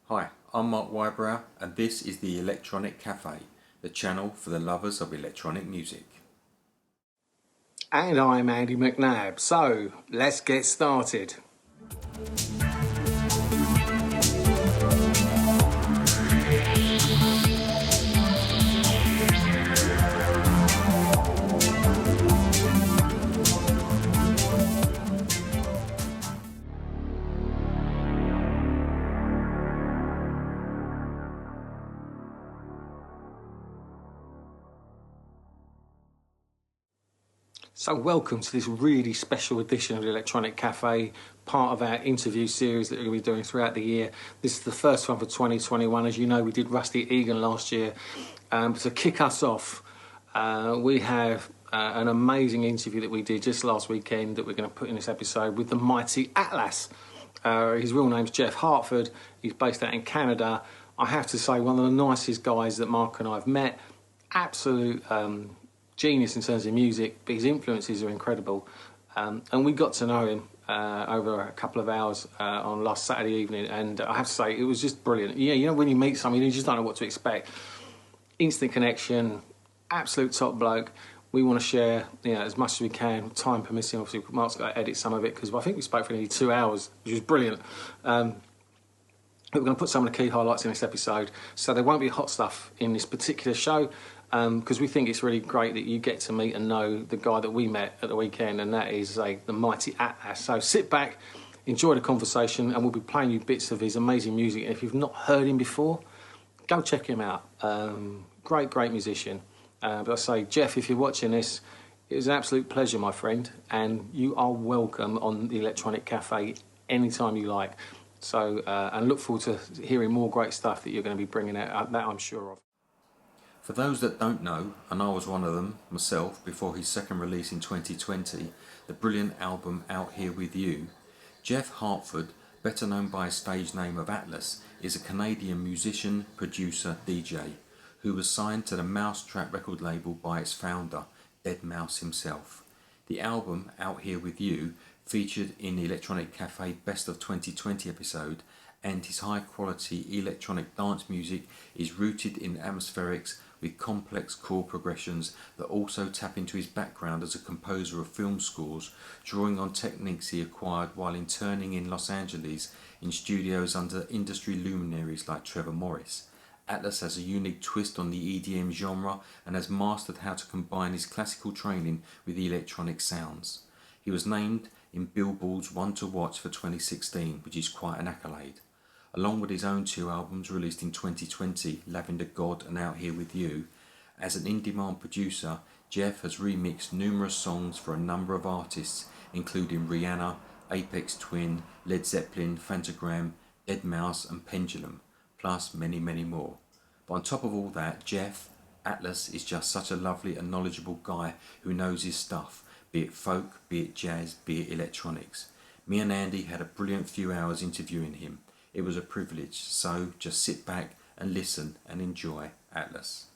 Hi, I'm Mark Wybrow, and this is the Electronic Cafe, the channel for the lovers of electronic music. And I'm Andy McNabb. So let's get started. So welcome to this really special edition of the Electronic Cafe, part of our interview series that we're going to be doing throughout the year. This is the first one for 2021. As you know, we did Rusty Egan last year. To kick us off, we have an amazing interview that we did just last weekend that we're going to put in this episode with the mighty Atlas. His real name's Jeff Hartford. He's based out in Canada. I have to say, one of the nicest guys that Mark and I have met. Absolute genius in terms of music, but his influences are incredible. And we got to know him over a couple of hours on last Saturday evening, and I have to say, it was just brilliant. Yeah, you know, when you meet someone, you just don't know what to expect. Instant connection, absolute top bloke. We want to share, as much as we can, time permitting. Obviously, Mark's got to edit some of it because I think we spoke for nearly 2 hours, which was brilliant. We're going to put some of the key highlights in this episode, so there won't be hot stuff in this particular show, because we think it's really great that you get to meet and know the guy that we met at the weekend, and that is the mighty Atlas. So sit back, enjoy the conversation, and we'll be playing you bits of his amazing music. And if you've not heard him before, go check him out. Great musician. But I say, Jeff, if you're watching this, it was an absolute pleasure, my friend, and you are welcome on the Electronic Cafe anytime you like. So, and look forward to hearing more great stuff that you're going to be bringing out, that I'm sure of. For those that don't know, and I was one of them myself before his second release in 2020, the brilliant album Out Here With You, Jeff Hartford, better known by his stage name of Atlas, is a Canadian musician, producer, DJ, who was signed to the Mousetrap record label by its founder, deadmau5 himself. The album Out Here With You featured in the Electronic Cafe Best of 2020 episode, and his high quality electronic dance music is rooted in atmospherics with complex chord progressions that also tap into his background as a composer of film scores, drawing on techniques he acquired while interning in Los Angeles in studios under industry luminaries like Trevor Morris. Atlas has a unique twist on the EDM genre and has mastered how to combine his classical training with electronic sounds. He was named in Billboard's One to Watch for 2016, which is quite an accolade. Along with his own 2 albums released in 2020, Lavender God and Out Here With You, as an in-demand producer, Jeff has remixed numerous songs for a number of artists, including Rihanna, Aphex Twin, Led Zeppelin, Phantogram, deadmau5 and Pendulum, plus many more. But on top of all that, Jeff, Atlas, is just such a lovely and knowledgeable guy who knows his stuff, be it folk, be it jazz, be it electronics. Me and Andy had a brilliant few hours interviewing him. It was a privilege, so just sit back and listen and enjoy Atlas.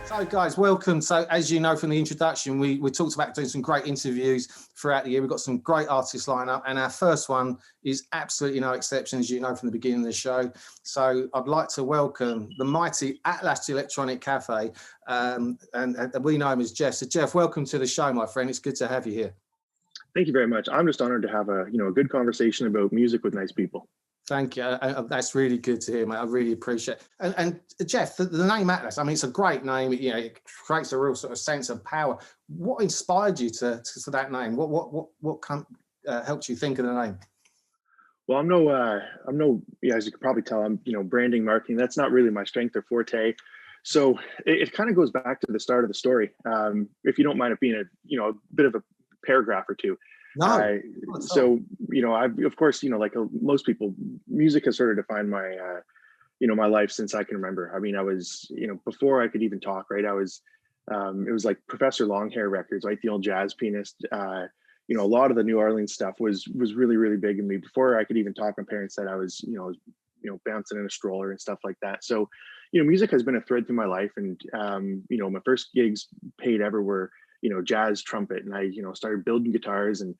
So, guys, welcome. So, as you know from the introduction, we talked about doing some great interviews throughout the year. We've got some great artists lined up, and our first one is absolutely no exception, as you know from the beginning of the show. So, I'd like to welcome the mighty Atlas to Electronic Cafe, and we know him as Jeff. So, Jeff, welcome to the show, my friend. It's good to have you here. Thank you very much. I'm just honored to have a good conversation about music with nice people. Thank you. That's really good to hear, mate. I really appreciate it. And Jeff, the name Atlas, I mean, it's a great name. It creates a real sort of sense of power. What inspired you to that name? What helped you think of the name? Well, as you can probably tell, I'm branding, marketing. That's not really my strength or forte. So it kind of goes back to the start of the story. If you don't mind it being a bit of a paragraph or two. No. So, I've, of course, like most people, music has sort of defined my, my life since I can remember. I mean, I was, before I could even talk, right? I was, it was like Professor Longhair records, right? The old jazz pianist. A lot of the New Orleans stuff was really, really big in me. Before I could even talk, my parents said I was, bouncing in a stroller and stuff like that. So, music has been a thread through my life. And, my first gigs paid ever were, jazz trumpet. And I, started building guitars and,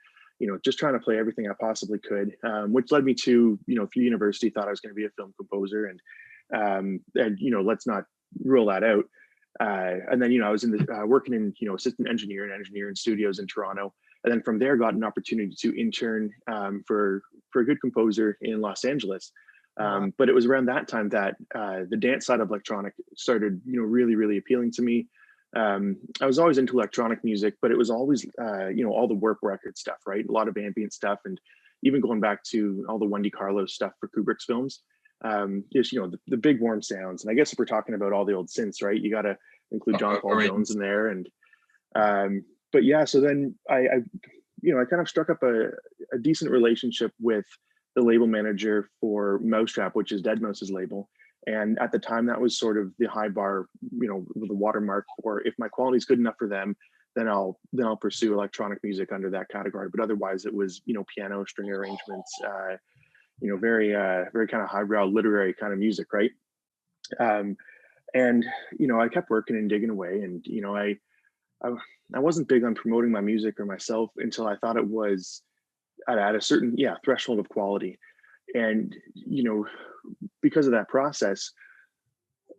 just trying to play everything I possibly could, which led me to, through university, thought I was going to be a film composer. And let's not rule that out. And then, I was in the working in, assistant engineer and engineering studios in Toronto. And then from there, got an opportunity to intern for a good composer in Los Angeles. But it was around that time that the dance side of electronic started, really, really appealing to me. I was always into electronic music, but it was always, all the Warp Record stuff, right? A lot of ambient stuff, and even going back to all the Wendy Carlos stuff for Kubrick's films. Just, the big warm sounds. And I guess if we're talking about all the old synths, right, you got to include John Paul Jones in there. And but yeah, so then I kind of struck up a decent relationship with the label manager for Mousetrap, which is Deadmau5's label. And at the time, that was sort of the high bar, the watermark for, if my quality is good enough for them, then I'll pursue electronic music under that category. But otherwise, it was piano, string arrangements, very kind of highbrow literary kind of music, right? And I kept working and digging away, and I wasn't big on promoting my music or myself until I thought it was at a certain threshold of quality. And because of that process,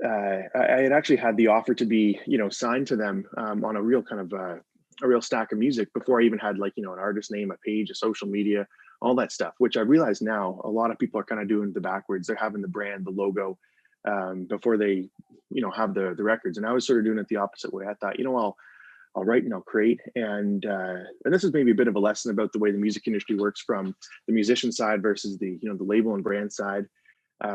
I had actually had the offer to be signed to them on a real kind of a real stack of music before I even had an artist name, a page, a social media, all that stuff, which I realize now a lot of people are kind of doing the backwards. They're having the brand, the logo, before they have the records. And I was sort of doing it the opposite way. I thought, I'll write and I'll create. And this is maybe a bit of a lesson about the way the music industry works from the musician side versus the the label and brand side.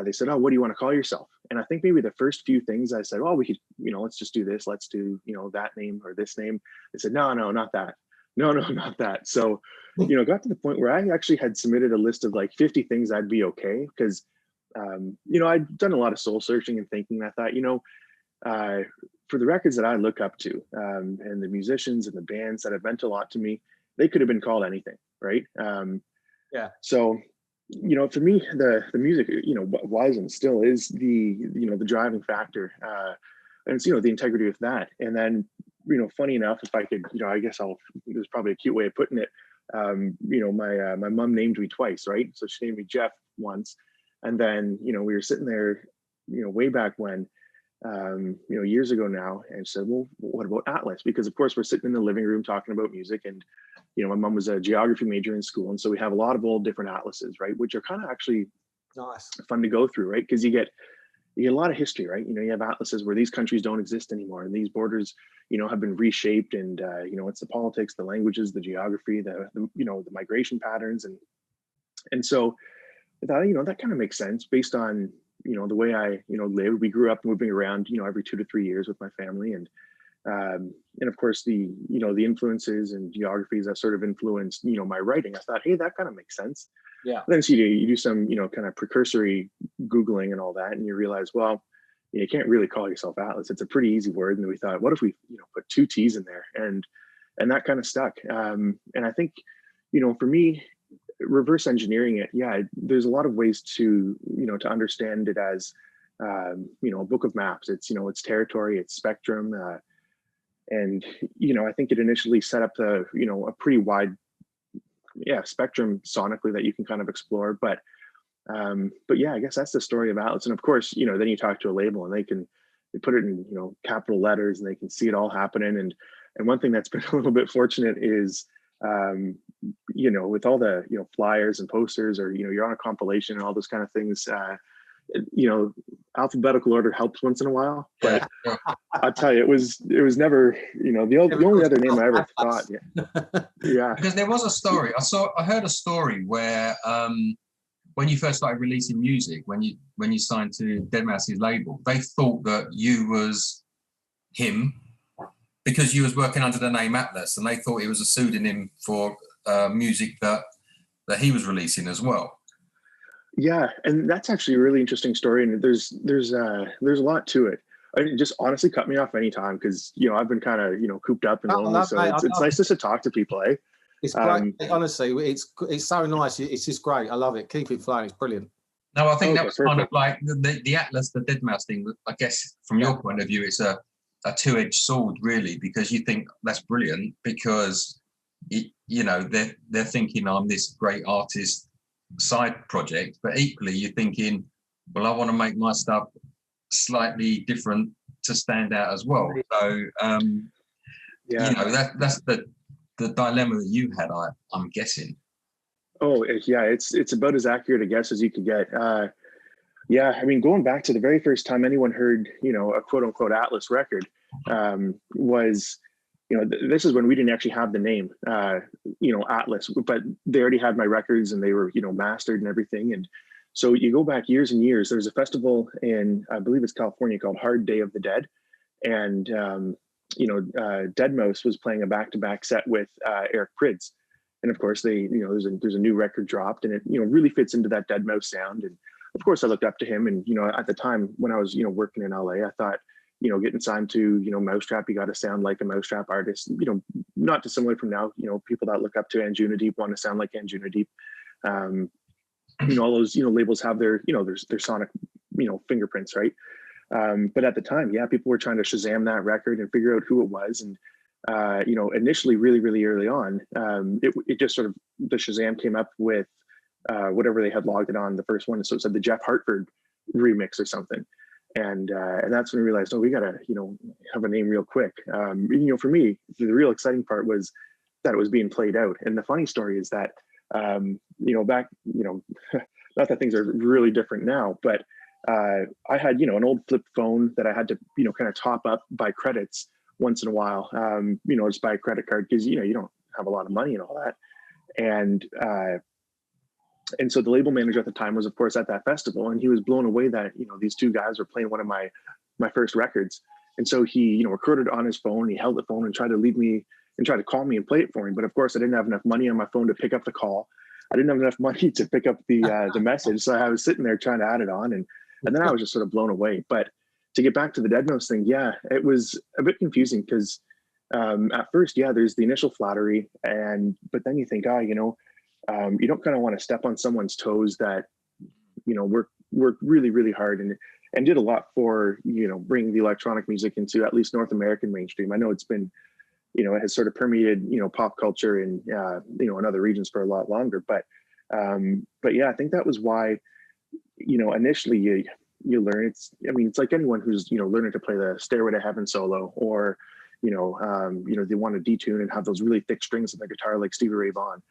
They said, "Oh, what do you want to call yourself?" And I think maybe the first few things I said, "Well, we could, let's just do this. Let's do, that name or this name." They said, "No, not that. No, not that." So, got to the point where I actually had submitted a list of like 50 things I'd be okay, because, I'd done a lot of soul searching and thinking. I thought, for the records that I look up to, and the musicians and the bands that have meant a lot to me, they could have been called anything, right? So, for me, the music, was and still is the driving factor, and it's the integrity with that. And then, funny enough, if I could, I guess there's probably a cute way of putting it. My mom named me twice, right? So she named me Jeff once, and then we were sitting there, way back when. Years ago now, and said, well, what about Atlas? Because of course we're sitting in the living room talking about music, and my mom was a geography major in school, and so we have a lot of old different atlases, right, which are kind of actually nice, fun to go through, right? Because you get a lot of history, right? You have atlases where these countries don't exist anymore, and these borders have been reshaped, and it's the politics, the languages, the geography, the migration patterns, and so I thought, that kind of makes sense based on the way I lived. We grew up moving around every 2 to 3 years with my family, and of course the the influences and geographies that sort of influenced my writing. I thought, hey, that kind of makes sense. Yeah. Then so you do some kind of precursory Googling and all that, and you realize, well, you can't really call yourself Atlas. It's a pretty easy word. And we thought, what if we put 2 T's in there, and that kind of stuck. And I think for me, reverse engineering it, there's a lot of ways to to understand it as a book of maps. It's it's territory, it's spectrum, and I think it initially set up a pretty wide spectrum sonically that you can kind of explore. But I guess that's the story of Atlas. And of course, then you talk to a label, and they put it in capital letters, and they can see it all happening. And one thing that's been a little bit fortunate is with all the flyers and posters, or you're on a compilation and all those kind of things, alphabetical order helps once in a while, but I'll tell you, it was never the only other name I ever thought. Because there was a story I heard a story where when you first started releasing music, when you signed to Deadmau5's label, they thought that you was him because you was working under the name Atlas, and they thought it was a pseudonym for music that he was releasing as well. Yeah, and that's actually a really interesting story, and there's a lot to it. I mean, just honestly cut me off anytime, because I've been kind of cooped up and lonely, so it's nice just to talk to people, eh? It's great. Honestly, it's so nice. It's just great. I love it. Keep it flowing. It's brilliant. No, I think that was perfect. Kind of like the Atlas, the Deadmau5 thing. I guess from your point of view, it's a two-edged sword, really, because you think that's brilliant because they're thinking I'm this great artist side project, but equally you're thinking, well, I want to make my stuff slightly different to stand out as well. So that's the dilemma that you had, I'm guessing. Oh yeah, it's about as accurate a guess as you could get. Yeah, I mean, going back to the very first time anyone heard a quote unquote Atlas record was this is when we didn't actually have the name Atlas, but they already had my records and they were mastered and everything. And so you go back years and years. There's a festival in, I believe it's California, called Hard Day of the Dead, and Deadmau5 was playing a back-to-back set with Eric Prydz, and of course they there's a new record dropped, and it really fits into that Deadmau5 sound. And of course I looked up to him, and at the time when I was working in LA, I thought getting signed to Mousetrap, you got to sound like a Mousetrap artist, not dissimilar from now. People that look up to Anjunadeep want to sound like Anjunadeep. All those labels have their their sonic fingerprints, right? But at the time, yeah, people were trying to Shazam that record and figure out who it was. And initially, really early on, it just sort of, the Shazam came up with whatever they had logged it on, the first one, so it said the Jeff Hartford remix or something. And that's when we realized, we gotta have a name real quick. For me, the real exciting part was that it was being played out. And the funny story is that back, not that things are really different now, but I had an old flip phone that I had to kind of top up by credits once in a while, just by a credit card, because you don't have a lot of money and all that. And so the label manager at the time was, of course, at that festival, and he was blown away that these two guys were playing one of my first records. And so he recorded on his phone. He held the phone and tried to leave me and try to call me and play it for him. But of course, I didn't have enough money on my phone to pick up the call. I didn't have enough money to pick up the message. So I was sitting there trying to add it on, and then I was just sort of blown away. But to get back to the Deadmau5 thing, yeah, it was a bit confusing because at first, yeah, there's the initial flattery, but then you think, you don't kind of want to step on someone's toes that worked really hard and did a lot for bringing the electronic music into at least North American mainstream. I know it's been it has sort of permeated to pop culture in in other regions for a lot longer, but yeah, I think that was why initially you learn. It's like anyone who's learning to play the Stairway to Heaven solo, or they want to detune and have those really thick strings on the guitar like Stevie Ray Vaughan.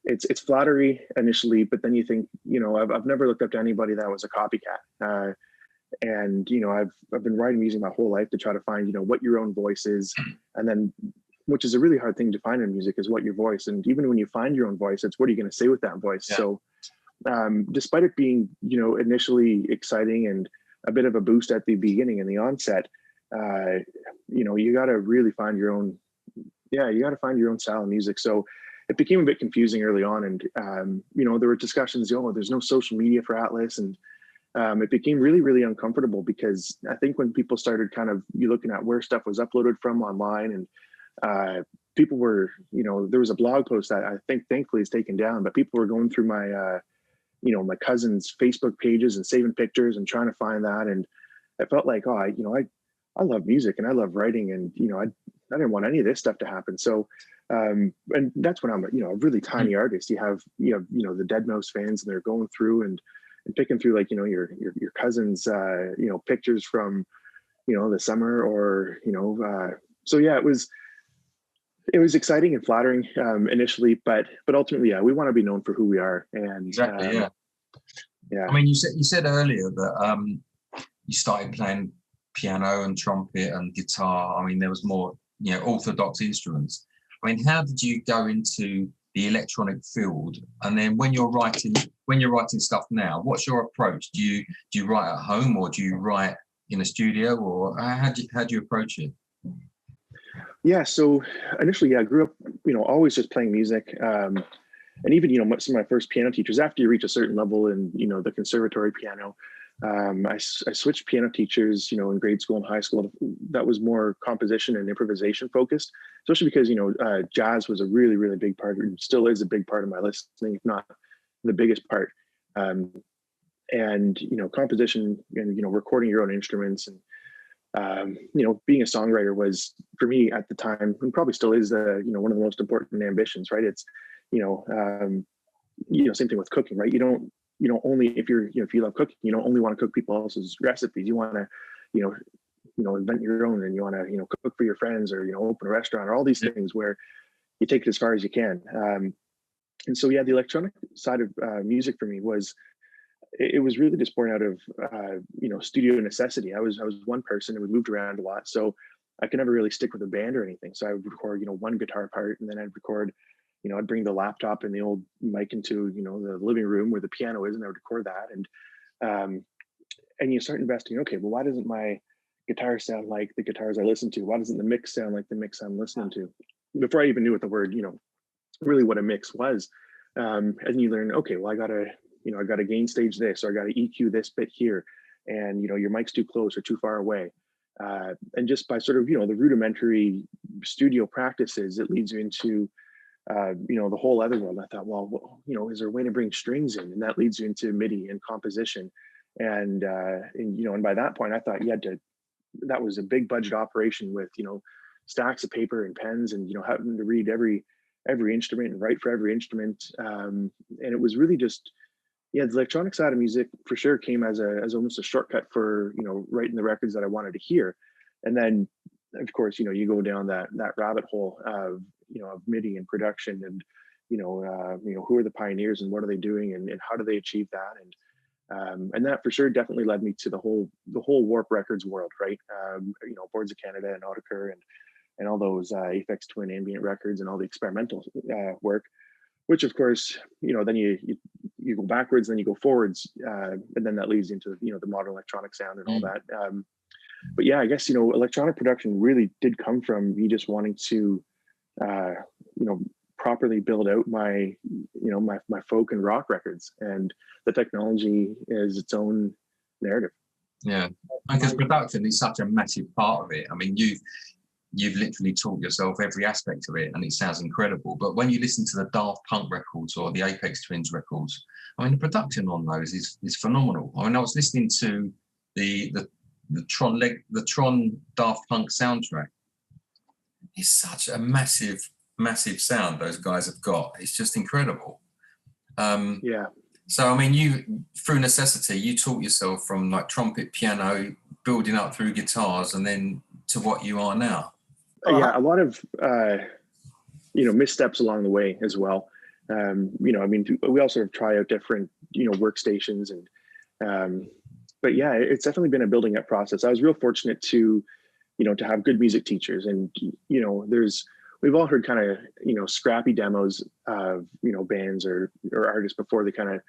It's flattery initially, but then you think I've never looked up to anybody that was a copycat. And I've been writing music my whole life to try to find what your own voice is, and then, which is a really hard thing to find in music, is what your voice. And even when you find your own voice, it's what are you going to say with that voice? Yeah. So despite it being initially exciting and a bit of a boost at the beginning and the onset, you got to really find your own. Yeah, you got to find your own style of music. So it became a bit confusing early on, and there were discussions. There's no social media for Atlas, and it became really uncomfortable, because I think when people started kind of looking at where stuff was uploaded from online, and people were, there was a blog post that I think thankfully is taken down, but people were going through my, my cousin's Facebook pages and saving pictures and trying to find that, and I felt like, I love music and I love writing, and I didn't want any of this stuff to happen. So, and that's when I'm a really tiny artist. You have the Deadmau5 fans, and they're going through and picking through your cousin's pictures from the summer, or so yeah, it was exciting and flattering initially, but ultimately, yeah, we want to be known for who we are. And exactly, yeah. I mean, you said earlier that you started playing piano and trumpet and guitar. I mean, there was more orthodox instruments. I mean, how did you go into the electronic field, and then when you're writing stuff now, what's your approach? Do you write at home, or do you write in a studio, or how do you approach it? Yeah, so initially, yeah, I grew up, always just playing music. And even, some of my first piano teachers, after you reach a certain level in, the conservatory piano, I switched piano teachers, in grade school and high school. That was more composition and improvisation focused, especially because, jazz was a really, really big part, and still is a big part of my listening, if not the biggest part. And, composition and, recording your own instruments and, being a songwriter was, for me at the time, and probably still is, one of the most important ambitions, right? It's, same thing with cooking, right? You don't only, if you love cooking, you don't only want to cook people else's recipes. You want to, invent your own, and you want to, cook for your friends, or, open a restaurant, or all these things where you take it as far as you can. And so, yeah, the electronic side of music for me it was really just born out of, studio necessity. I was one person, and we moved around a lot. So I could never really stick with a band or anything. So I would record, one guitar part, and then I'd record, I'd bring the laptop and the old mic into, the living room where the piano is, and I would record that. And you start investing, okay, well, why doesn't my guitar sound like the guitars I listen to? Why doesn't the mix sound like the mix I'm listening to? Before I even knew what the word, really what a mix was. And you learn, okay, well, I gotta gain stage this, or I gotta EQ this bit here. And, your mic's too close or too far away. And just by sort of, the rudimentary studio practices, it leads you into, the whole other world. I thought, well, is there a way to bring strings in? And that leads you into MIDI and composition. And by that point, I thought that was a big budget operation with, stacks of paper and pens, and, having to read every instrument and write for every instrument. And it was really just, the electronic side of music for sure came as almost a shortcut for, writing the records that I wanted to hear. And then, of course, you go down that rabbit hole of, of MIDI and production, and, who are the pioneers, and what are they doing, and how do they achieve that? And that for sure definitely led me to the whole Warp Records world, right? Boards of Canada and Audicor, and all those Aphex Twin ambient records, and all the experimental work, which of course, then you go backwards, then you go forwards, and then that leads into, the modern electronic sound and all that. But yeah, I guess, electronic production really did come from me just wanting to, properly build out my folk and rock records, and the technology is its own narrative. Yeah, because production is such a massive part of it. I mean, you've literally taught yourself every aspect of it, and it sounds incredible. But when you listen to the Daft Punk records or the Aphex Twins records, I mean, the production on those is phenomenal. I mean, I was listening to the Tron Daft Punk soundtrack. It's such a massive sound those guys have got. It's just incredible. Yeah. So, I mean, you, through necessity, you taught yourself from like trumpet, piano, building up through guitars, and then to what you are now. Yeah, a lot of missteps along the way as well. I mean, we also have try out different workstations, and but yeah, it's definitely been a building up process. I was real fortunate to have good music teachers, and we've all heard kind of scrappy demos of bands or artists before they kind of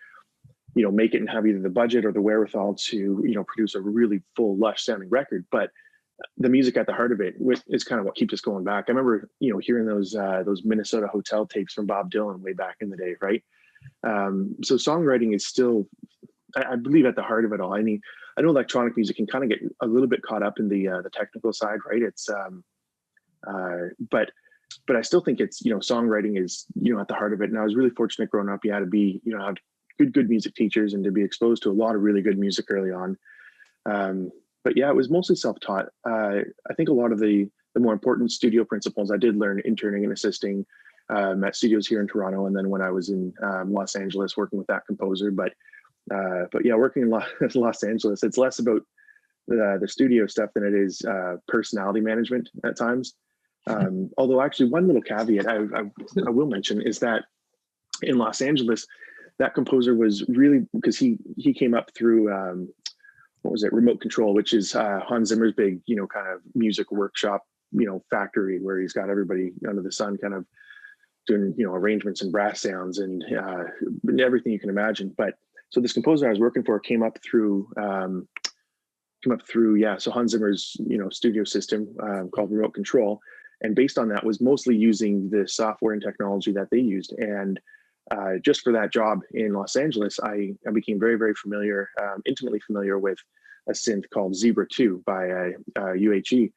make it and have either the budget or the wherewithal to produce a really full, lush sounding record. But the music at the heart of it is kind of what keeps us going back. I remember, hearing those Minnesota Hotel tapes from Bob Dylan way back in the day, right? So songwriting is still, I believe, at the heart of it all. I mean, I know electronic music can kind of get a little bit caught up in the technical side, right? It's, but I still think it's, songwriting is, at the heart of it. And I was really fortunate growing up, to be, have good music teachers, and to be exposed to a lot of really good music early on. But yeah, it was mostly self-taught. I think a lot of the more important studio principles I did learn interning and assisting at studios here in Toronto, and then when I was in Los Angeles working with that composer. But yeah, working in Los Angeles, it's less about the studio stuff than it is personality management at times. Although actually, one little caveat I will mention is that in Los Angeles, that composer was really, because he came up through what was it, Remote Control, which is Hans Zimmer's big, kind of music workshop, factory where he's got everybody under the sun kind of, doing, arrangements and brass sounds and everything you can imagine. But so this composer I was working for came up through so Hans Zimmer's studio system called Remote Control, and based on that was mostly using the software and technology that they used. And just for that job in Los Angeles, I became very, very familiar, intimately familiar with a synth called Zebra 2 by UHE.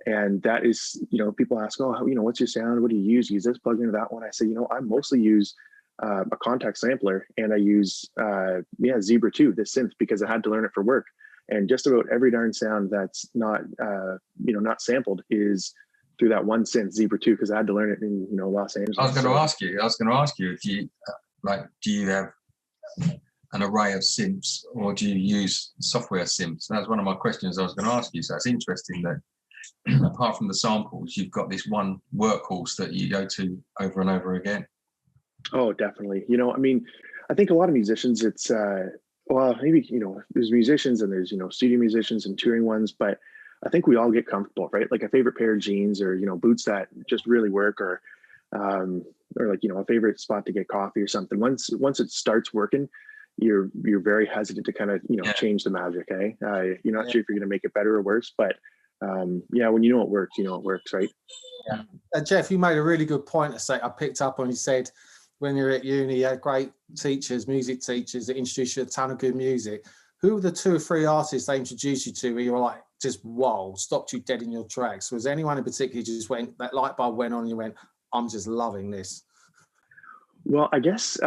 And that is, people ask, oh, what's your sound? What do you use? Use this, plug into that one. I say, I mostly use a Contact sampler, and I use Zebra 2, this synth, because I had to learn it for work. And just about every darn sound that's not not sampled is through that one synth, Zebra 2, because I had to learn it in Los Angeles. I was going to ask you if you do you have an array of synths, or do you use software synths? That was one of my questions I was going to ask you. So it's interesting that apart from the samples, you've got this one workhorse that you go to over and over again. Oh, definitely. I think a lot of musicians, it's maybe there's musicians and there's studio musicians and touring ones, but I think we all get comfortable, right? Like a favorite pair of jeans, or boots that just really work, or like a favorite spot to get coffee or something. Once it starts working, you're very hesitant to kind of change the magic. You're not sure if you're going to make it better or worse, but when it works, it works, right? Yeah. Jeff, you made a really good point. I picked up on. You said when you're at uni, you had great teachers, music teachers that introduced you to a ton of good music. Who were the 2 or 3 artists they introduced you to where you were like, just wow, stopped you dead in your tracks? Was there anyone in particular just went, that light bulb went on and you went, I'm just loving this? Well, I guess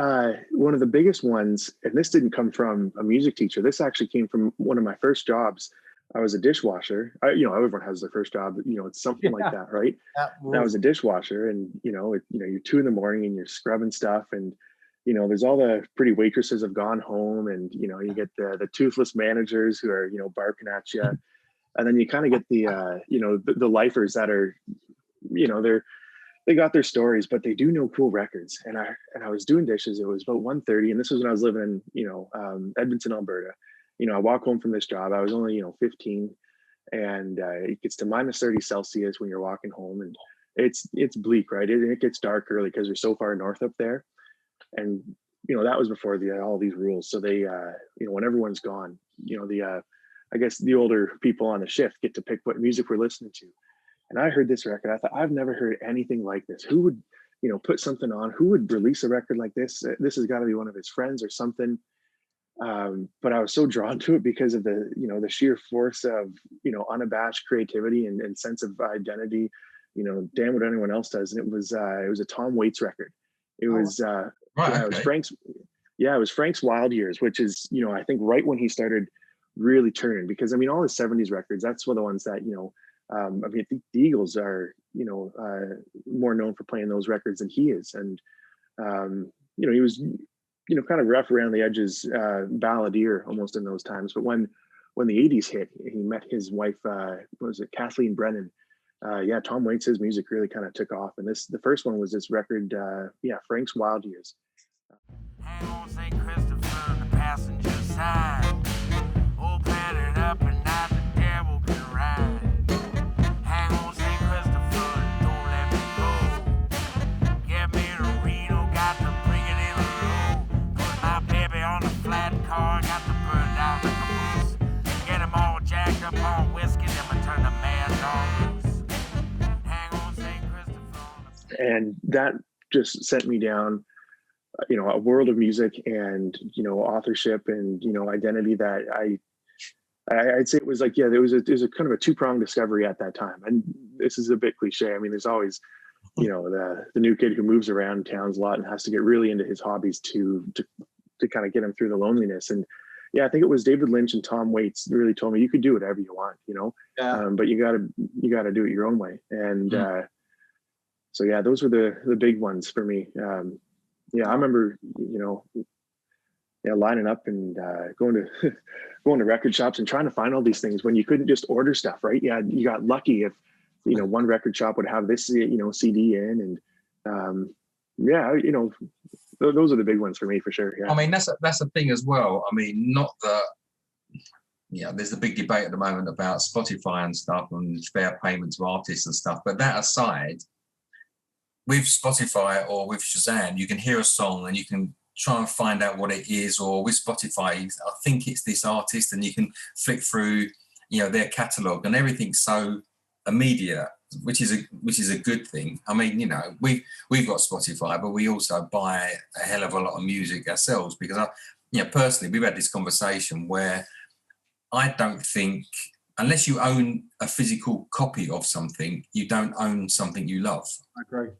one of the biggest ones, and this didn't come from a music teacher, this actually came from one of my first jobs. I was a dishwasher. Everyone has their first job, it's something like that, right? I was a dishwasher, and you're 2 a.m. and you're scrubbing stuff, and there's all the pretty waitresses have gone home, and you get the toothless managers who are barking at you, and then you kind of get the lifers that are they got their stories, but they do know cool records. And I was doing dishes. It was about 1:30, and this was when I was living in Edmonton, Alberta. I walk home from this job. I was only 15, and it gets to minus 30 Celsius when you're walking home, and it's bleak, right? It gets dark early because we're so far north up there, and that was before all these rules. So they when everyone's gone, I guess the older people on the shift get to pick what music we're listening to. And I heard this record. I thought, I've never heard anything like this. Who would put something on? Who would release a record like this? This has got to be one of his friends or something. But I was so drawn to it because of the the sheer force of unabashed creativity and sense of identity. Damn what anyone else does. And it was a Tom Waits record. It was it was Frank's. Yeah, it was Frank's Wild Years, which is I think right when he started really turning, because all his 70s records, that's one of the ones that I think the Eagles are more known for playing those records than he is. And he was kind of rough around the edges, balladeer almost in those times. But when the 80s hit, he met his wife, Kathleen Brennan. Tom Waits' his music really kind of took off. And the first one was this record, Frank's Wild Years. Hang on St. Christopher, the passenger side. Old planet up and not the devil can ride. Hang on St. Christopher, don't let me go. Get me to Reno, got to bring it in low. Put my baby on the flat car, got to burn down the caboose. Get him all jacked up on whiskey, then we turn the mad dog loose. Hang on St. Christopher. And that just sent me down a world of music and authorship and identity that I'd say it was like there was a kind of a 2-pronged discovery at that time. And this is a bit cliche. There's always the new kid who moves around towns a lot and has to get really into his hobbies to kind of get him through the loneliness. And I think it was David Lynch and Tom Waits really told me you could do whatever you want, but you gotta do it your own way. And so those were the big ones for me. I remember, lining up and going to record shops and trying to find all these things when you couldn't just order stuff, right? Yeah, you got lucky if one record shop would have this CD in, and those are the big ones for me for sure. Yeah. That's a thing as well. Not that there's a big debate at the moment about Spotify and stuff and fair payment to artists and stuff, but that aside, with Spotify or with Shazam, you can hear a song and you can try and find out what it is, or with Spotify, I think it's this artist, and you can flick through, their catalogue, and everything's so immediate, which is a good thing. I mean, we've got Spotify, but we also buy a hell of a lot of music ourselves, because personally, we've had this conversation where I don't think, unless you own a physical copy of something, you don't own something you love. I agree.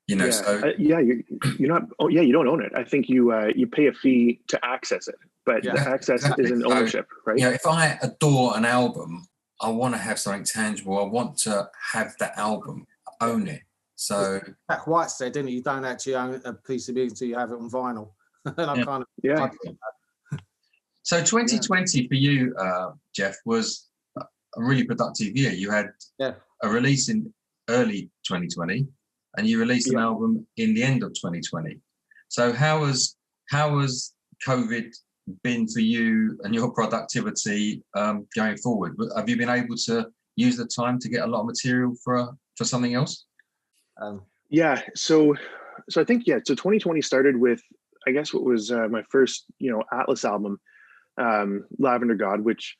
You're not. Oh, yeah, you don't own it. I think you pay a fee to access it, but the access isn't ownership, right? If I adore an album, I want to have something tangible. I want to have the album, own it. So Jack White said, didn't he? You don't actually own a piece of music until you have it on vinyl. And I kind of So 2020 for you, Jeff, was a really productive year. You had a release in early 2020, and you released an album in the end of 2020. So how has COVID been for you and your productivity going forward? Have you been able to use the time to get a lot of material for something else? So I think so 2020 started with, I guess, what was my first Atlas album, Lavender God, which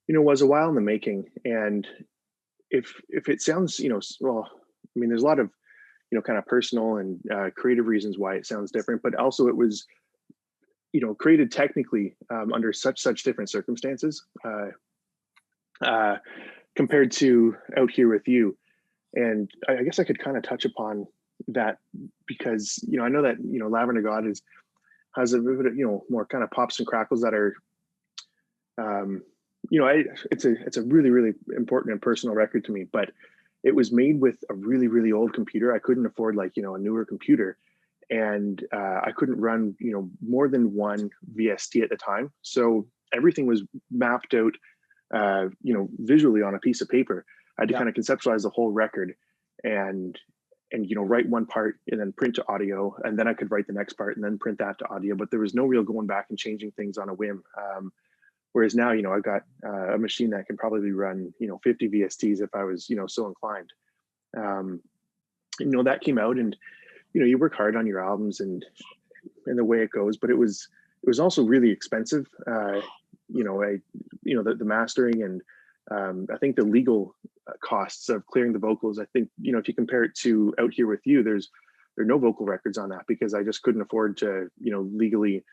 was a while in the making. And if it sounds well, I mean, there's a lot of kind of personal and creative reasons why it sounds different, but also it was created technically under such different circumstances compared to Out Here With You. And I guess I could kind of touch upon that, because I know that Lavender God has a bit of more kind of pops and crackles that are it's a really, really important and personal record to me, but it was made with a really, really old computer. I couldn't afford a newer computer, and I couldn't run more than one VST at the time. So everything was mapped out visually on a piece of paper. I had to kind of conceptualize the whole record and write one part and then print to audio, and then I could write the next part and then print that to audio. But there was no real going back and changing things on a whim. Whereas now, I've got a machine that can probably run 50 VSTs if I was so inclined. That came out, and you work hard on your albums and the way it goes, but it was also really expensive. The mastering and I think the legal costs of clearing the vocals. I think if you compare it to Out Here With You, there are no vocal records on that, because I just couldn't afford to legally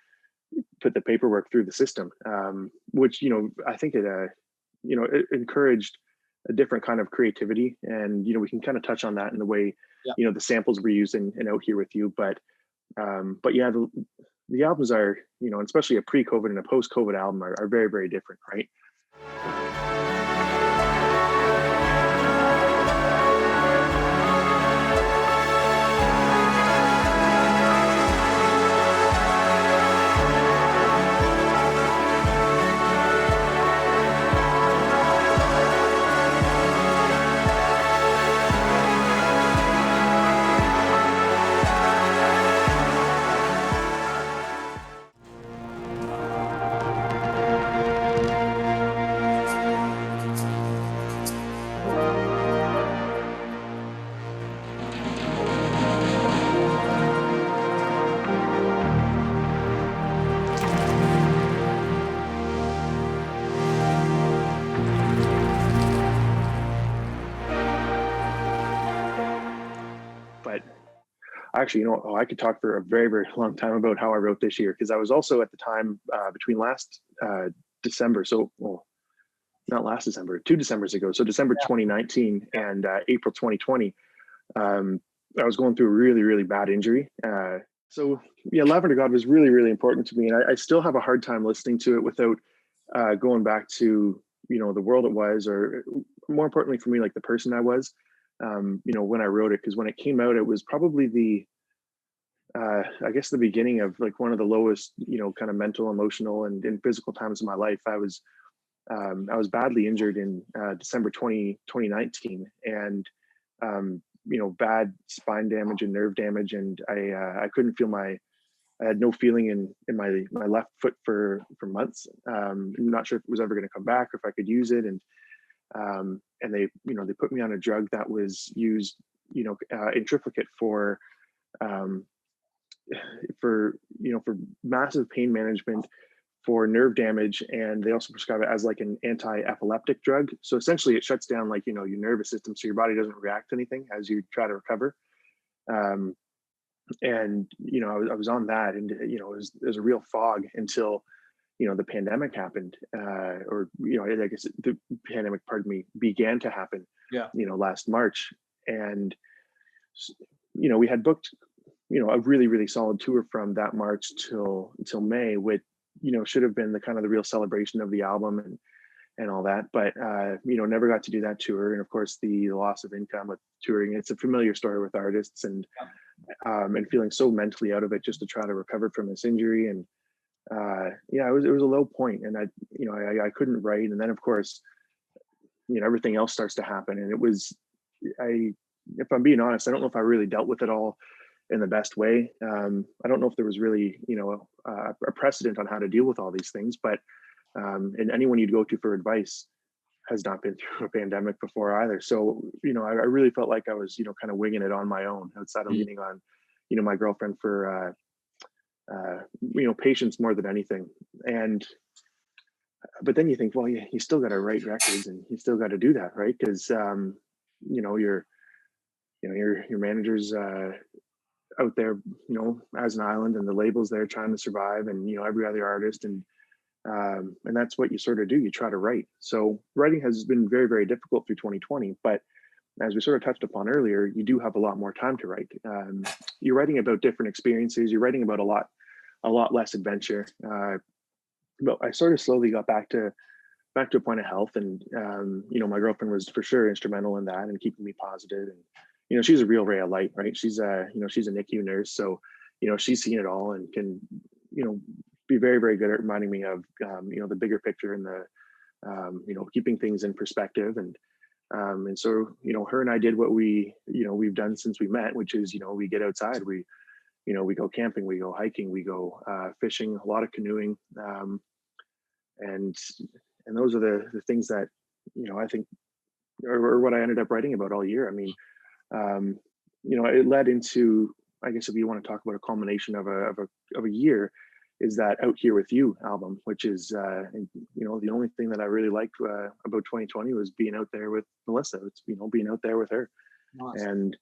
put the paperwork through the system, which I think it encouraged a different kind of creativity, and we can kind of touch on that in the way the samples were used in Out Here With You, but the albums are especially a pre-COVID and a post-COVID album are very, very different, right? Actually, I could talk for a very, very long time about how I wrote this year, because I was also at the time between last December, not last December, 2 Decembers ago, so December 2019 and April 2020, I was going through a really, really bad injury. Lavender God was really, really important to me, and I still have a hard time listening to it without going back to the world it was, or more importantly for me, like the person I was. When I wrote it, because when it came out, it was probably I guess the beginning of like one of the lowest, kind of mental, emotional, and physical times of my life. I was badly injured in December 2019, and bad spine damage and nerve damage, and I couldn't feel I had no feeling in my left foot for months. I'm not sure if it was ever going to come back or if I could use it, and they put me on a drug that was used intricate um, for for massive pain management, for nerve damage, and they also prescribe it as like an anti-epileptic drug. So essentially, it shuts down like your nervous system, so your body doesn't react to anything as you try to recover. Um, and I was on that, and it was a real fog until the pandemic happened, or I guess the pandemic, pardon me, began to happen. Yeah. Last March, and we had booked a really really solid tour from that March till May, with should have been the kind of the real celebration of the album and all that, but never got to do that tour. And of course the loss of income with touring, it's a familiar story with artists, and feeling so mentally out of it just to try to recover from this injury. And it was a low point, and I couldn't write. And then of course everything else starts to happen, and it was, if I'm being honest, I don't know if I really dealt with it all in the best way. I don't know if there was really a precedent on how to deal with all these things, but and anyone you'd go to for advice has not been through a pandemic before either. So I really felt like I was kind of winging it on my own, outside of leaning on my girlfriend for patience more than anything. And but then you think, well, you still got to write records, and you still got to do that, right? Because your manager's out there as an island, and the labels there trying to survive, and every other artist, and that's what you sort of do. You try to write. So writing has been very very difficult through 2020, but as we sort of touched upon earlier, you do have a lot more time to write. You're writing about different experiences. You're writing about a lot less adventure. But I sort of slowly got back to a point of health, and my girlfriend was for sure instrumental in that and keeping me positive. And she's a real ray of light, right? She's she's a NICU nurse, so she's seen it all and can be very very good at reminding me of the bigger picture and the keeping things in perspective. And so her and I did what we've done since we met, which is we get outside, we go camping, we go hiking, we go fishing, a lot of canoeing, and those are the things that I think or what I ended up writing about all year. I mean, it led into, I guess if you want to talk about a culmination of a year, is that Out Here With You album, which is the only thing that I really liked about 2020 was being out there with Melissa. It's being out there with her. Nice. And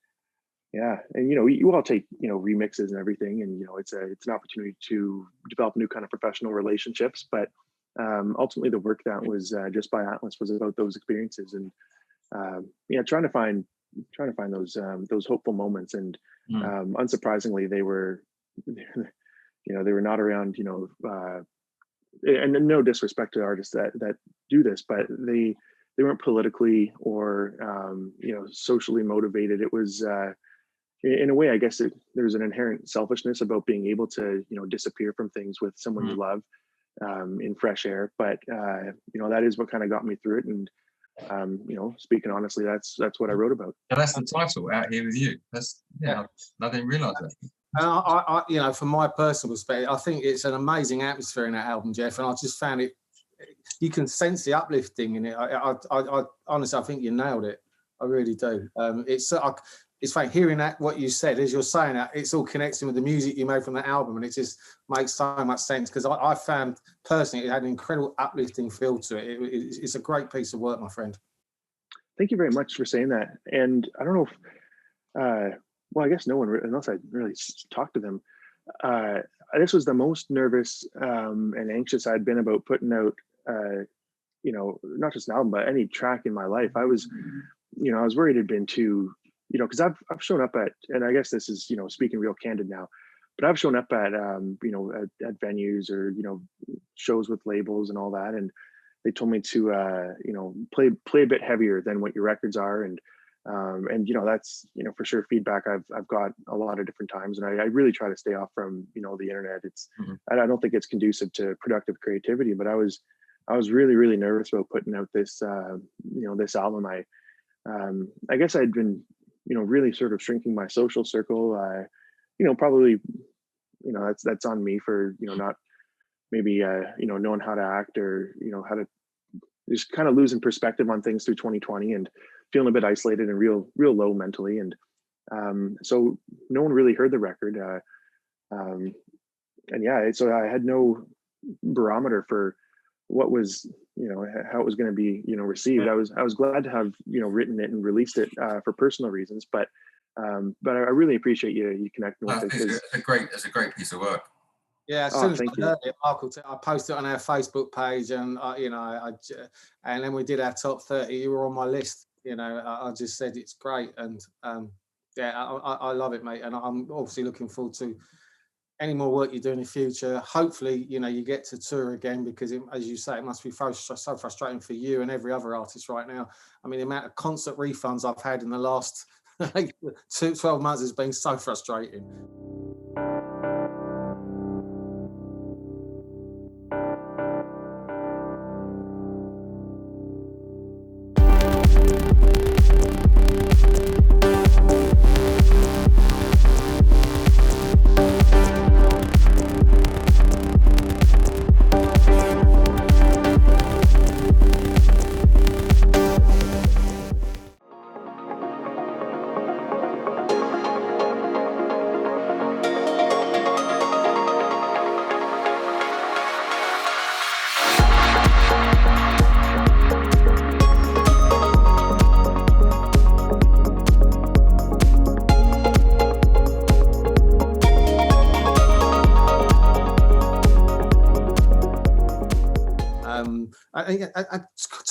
yeah, and you all take remixes and everything, and it's an opportunity to develop new kind of professional relationships. But ultimately, the work that was just by Atlas was about those experiences, and trying to find those hopeful moments. And unsurprisingly, they were they were not around and no disrespect to artists that do this, but they weren't politically or socially motivated. It was in a way, I guess there's an inherent selfishness about being able to disappear from things with someone you love in fresh air. But that is what kind of got me through it. And speaking honestly, that's what I wrote about. And that's the title, Out Here With You. That's I didn't realize that. I from my personal perspective, I think it's an amazing atmosphere in that album, Jeff, and I just found it. You can sense the uplifting in it. I honestly, I think you nailed it. I really do. It's funny hearing that, what you said as you're saying that, it's all connecting with the music you made from that album, and it just makes so much sense, because I found personally it had an incredible uplifting feel to it. It's a great piece of work, my friend. Thank you very much for saying that. And I don't know if, well, I guess no one, unless I really talked to them, this was the most nervous and anxious I'd been about putting out, not just an album, but any track in my life. I was worried it'd been too, because I've shown up at, and I guess this is, speaking real candid now, but I've shown up at, at venues or, shows with labels and all that. And they told me to, play a bit heavier than what your records are. And that's, for sure feedback I've got a lot of different times. And I really try to stay off from, the internet. It's, I don't think it's conducive to productive creativity, but I was really, really nervous about putting out this, this album. I guess I'd been, really sort of shrinking my social circle. Probably, that's on me for, not maybe, knowing how to act or, how to just kind of losing perspective on things through 2020 and feeling a bit isolated and real low mentally. And So no one really heard the record. Um, and yeah, so I had no barometer for what was, how it was going to be, received. I was glad to have, written it and released it for personal reasons, but I really appreciate you connecting with it because, It's a great piece of work. Yeah, as oh, soon as thank I you. heard it, Michael, I posted it on our Facebook page, and and then we did our top 30. You were on my list. I just said it's great, and yeah, I love it, mate. And I'm obviously looking forward to any more work you do in the future. Hopefully, you get to tour again, because as you say, it must be so frustrating for you and every other artist right now. I mean, the amount of concert refunds I've had in the last 12 months has been so frustrating.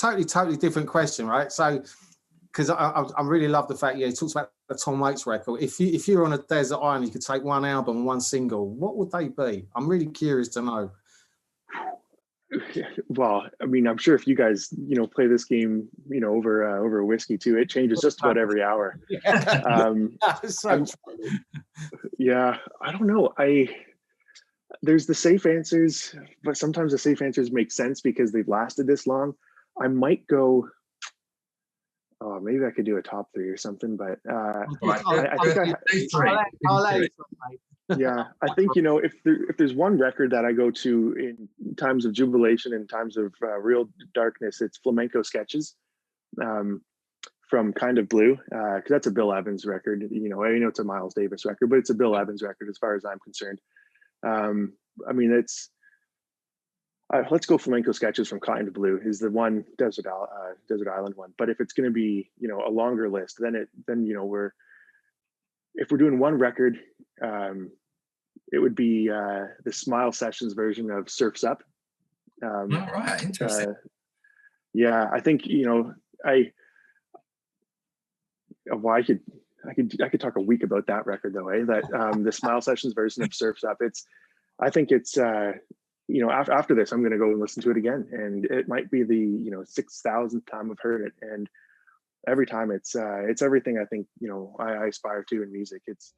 A totally different question, right? So, because I really love the fact, you talked about the Tom Waits record. If you were on a desert island, you could take one album, one single. What would they be? I'm really curious to know. Well, I mean, I'm sure if you guys, play this game, over a whiskey too, it changes just about every hour. Yeah, I don't know. There's the safe answers, but sometimes the safe answers make sense because they've lasted this long. I might go, oh, maybe I could do a top 3 or something, but yeah, I think, if there's one record that I go to in times of jubilation and times of real darkness, it's Flamenco Sketches, from Kind of Blue, because that's a Bill Evans record. I know it's a Miles Davis record, but it's a Bill Evans record as far as I'm concerned. I mean, let's go Flamenco Sketches from Kind of Blue is the one, Desert Island one. But if it's going to be, a longer list, then if we're doing one record, it would be the Smile Sessions version of Surf's Up. All right, interesting. Yeah, I think, I could talk a week about that record though, that the Smile Sessions version of Surf's Up. I think it's after this, I'm going to go and listen to it again, and it might be the 6,000th time I've heard it, and every time it's everything I think I aspire to in music. It's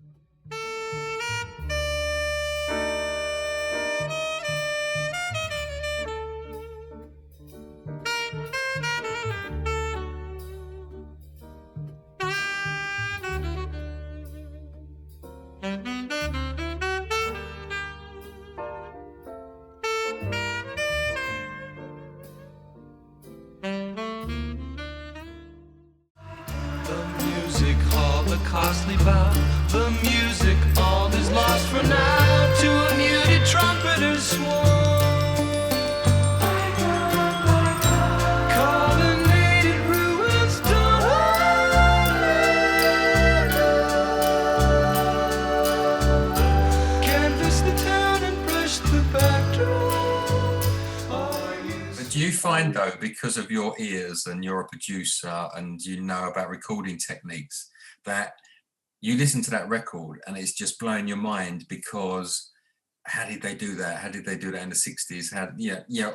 costly vow, the music, all is lost for now to a muted trumpeter's swan. Carbonated ruins done. Canvas the town and brush the backdrop. But do you find though, because of your ears and you're a producer and you know about recording techniques, that you listen to that record and it's just blowing your mind because how did they do that? How did they do that in the 60s?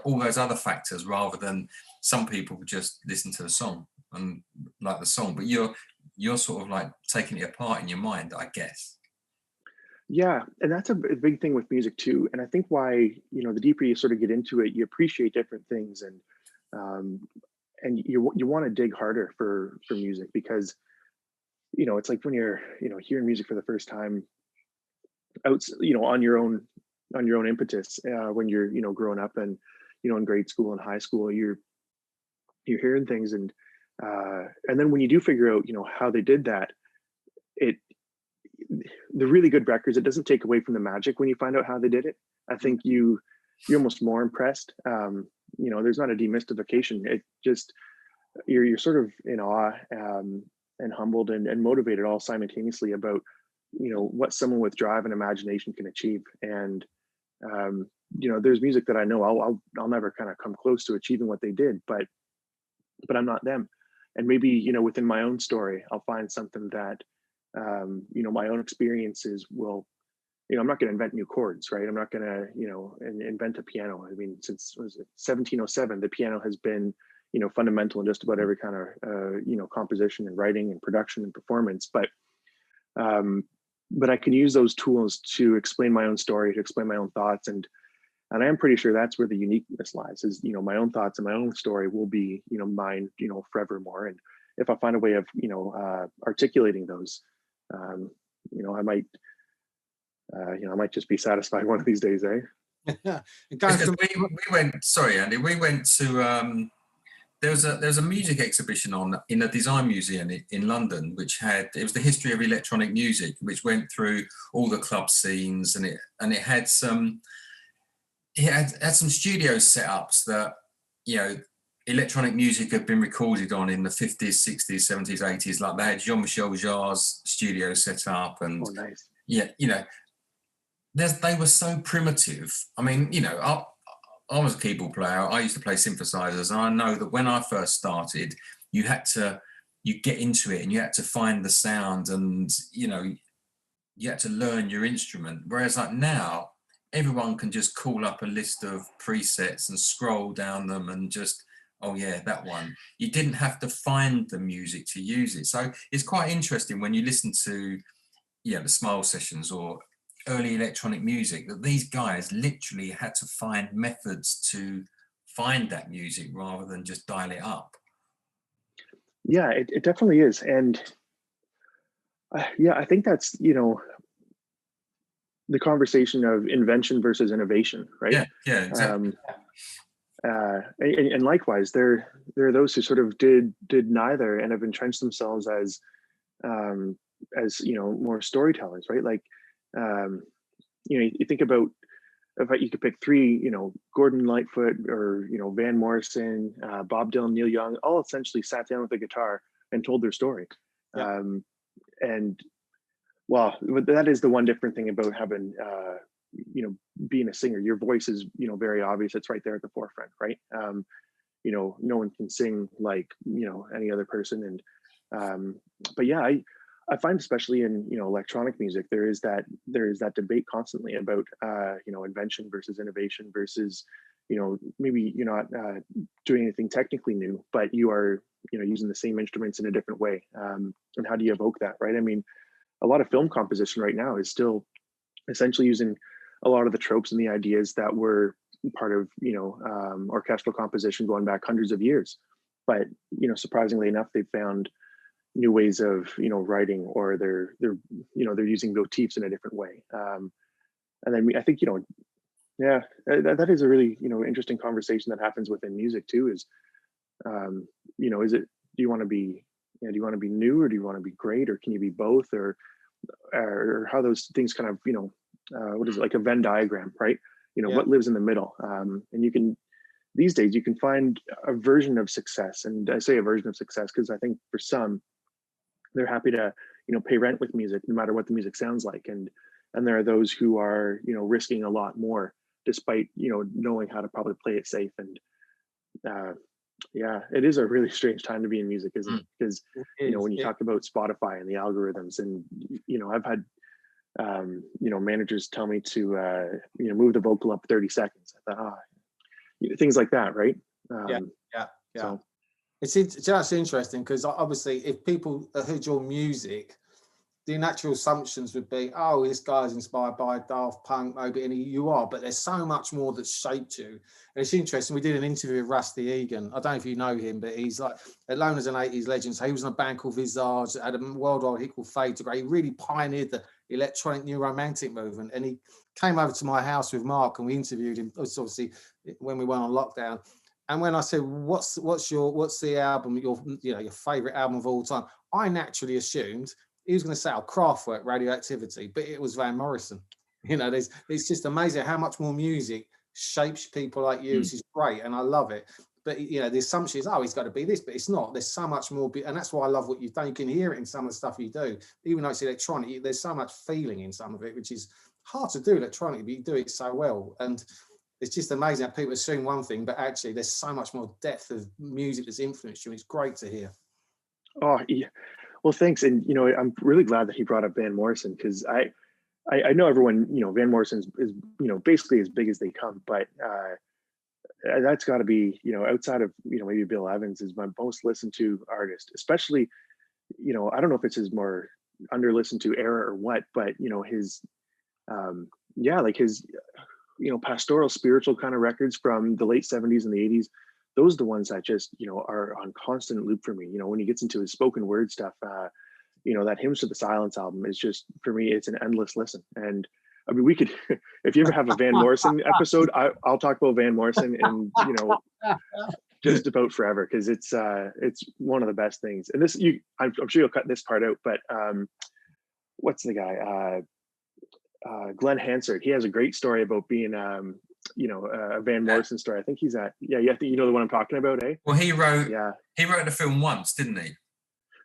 All those other factors, rather than some people just listen to the song and like the song, but you're sort of like taking it apart in your mind, I guess. Yeah, and that's a big thing with music too. And I think why, the deeper you sort of get into it, you appreciate different things, and you want to dig harder for music, because it's like when you're hearing music for the first time out, on your own impetus, when you're growing up and in grade school and high school, you're hearing things, and then when you do figure out how they did that, the really good records, it doesn't take away from the magic when you find out how they did it. I think you're almost more impressed. You know, there's not a demystification. It just, you're sort of in awe, and humbled and motivated all simultaneously about, you know, what someone with drive and imagination can achieve. And you know, there's music that I know I'll never kind of come close to achieving what they did, but I'm not them. And maybe, you know, within my own story, I'll find something that, you know, my own experiences will, you know, I'm not going to invent new chords, right? I'm not going to, you know, invent a piano. I mean, since, was it 1707, the piano has been, you know, fundamental in just about every kind of, you know, composition and writing and production and performance. But I can use those tools to explain my own story, to explain my own thoughts. And I am pretty sure that's where the uniqueness lies, is, you know, my own thoughts and my own story will be, you know, mine, you know, forevermore. And if I find a way of, you know, articulating those, you know, I might just be satisfied one of these days, eh? Because we went, sorry, Andy, we went to, there was a music exhibition on in the Design Museum in London, which it was the history of electronic music, which went through all the club scenes, and it had some studio setups that, you know, electronic music had been recorded on in the 50s, 60s, 70s, 80s. Like they had Jean-Michel Jarre's studio set up, and nice. Yeah, you know, they were so primitive. I mean, you know, I was a keyboard player. I used to play synthesizers, and I know that when I first started, you get into it and you had to find the sound, and, you know, you had to learn your instrument. Whereas like now, everyone can just call up a list of presets and scroll down them and just, oh yeah, that one. You didn't have to find the music to use it. So it's quite interesting when you listen to, yeah, the Smile sessions or early electronic music, that these guys literally had to find methods to find that music rather than just dial it up. Yeah, it definitely is. And yeah, I think that's, you know, the conversation of invention versus innovation, right? Yeah, exactly. And likewise, there are those who sort of did neither and have entrenched themselves as you know, more storytellers, right? Like, you know, you think about, if you could pick three, you know, Gordon Lightfoot or, you know, Van Morrison, Bob Dylan, Neil Young, all essentially sat down with a guitar and told their story. Yeah. And well, that is the one different thing about having, you know, being a singer. Your voice is, you know, very obvious. It's right there at the forefront, right? You know, no one can sing like, you know, any other person. And but yeah, I find, especially in, you know, electronic music, there is that debate constantly about, you know, invention versus innovation versus, you know, maybe you're not doing anything technically new, but you are, you know, using the same instruments in a different way. And how do you evoke that, right? I mean, a lot of film composition right now is still essentially using a lot of the tropes and the ideas that were part of, you know, orchestral composition going back hundreds of years. But, you know, surprisingly enough, they found new ways of, you know, writing, or they're you know, they're using motifs in a different way. And then I think, you know, yeah, that is a really, you know, interesting conversation that happens within music too, is, you know, do you want to be new, or do you want to be great, or can you be both, or how those things kind of, you know, what is it, like a Venn diagram, right? You know, yeah. What lives in the middle? And you can, these days, you can find a version of success. And I say a version of success because I think for some, they're happy to, you know, pay rent with music, no matter what the music sounds like. And there are those who are, you know, risking a lot more, despite, you know, knowing how to probably play it safe. And yeah, it is a really strange time to be in music, isn't it? Because, you know, when you talk about Spotify and the algorithms, and, you know, I've had, you know, managers tell me to, you know, move the vocal up 30 seconds. I thought, things like that, right? Yeah. So. It's actually interesting, because obviously if people heard your music, the natural assumptions would be, oh, this guy's inspired by Daft Punk, maybe, and you are, but there's so much more that's shaped you. And it's interesting, we did an interview with Rusty Egan. I don't know if you know him, but he's like known as an 80s legend. So he was in a band called Visage, had a worldwide hit called Fade to Grey. He really pioneered the electronic new romantic movement. And he came over to my house with Mark, and we interviewed him, obviously, when we went on lockdown. And when I said, what's the album, your favorite album of all time, I naturally assumed he was going to say, oh, Kraftwerk, Radioactivity, but it was Van Morrison. You know, it's just amazing how much more music shapes people like you, which is great, and I love it. But you know, the assumption is, oh, he's got to be this, but it's not. There's so much more, and that's why I love what you've done. You can hear it in some of the stuff you do, even though it's electronic. There's so much feeling in some of it, which is hard to do electronically, but you do it so well. And it's just amazing how people assume one thing, but actually there's so much more depth of music that's influenced you. It's great to hear. Oh, yeah. Well, thanks. And, you know, I'm really glad that he brought up Van Morrison, because I know everyone, you know, Van Morrison is, you know, basically as big as they come, but that's got to be, you know, outside of, you know, maybe Bill Evans, is my most listened to artist, especially, you know, I don't know if it's his more under listened to era or what, but, you know, his, yeah, like his, you know, pastoral spiritual kind of records from the late 70s and the 80s. Those are the ones that just, you know, are on constant loop for me. You know, when he gets into his spoken word stuff, you know, that Hymns to the Silence album is just, for me, it's an endless listen. And I mean, we could, if you ever have a Van Morrison episode, I'll talk about Van Morrison and, you know, just about forever, because it's one of the best things. And this, I'm sure you'll cut this part out, but what's the guy? Glenn Hansard. He has a great story about being, you know, a Van Morrison story. I think he's at, yeah, I think you know the one I'm talking about, eh? Well, he wrote Yeah. the film once, didn't he?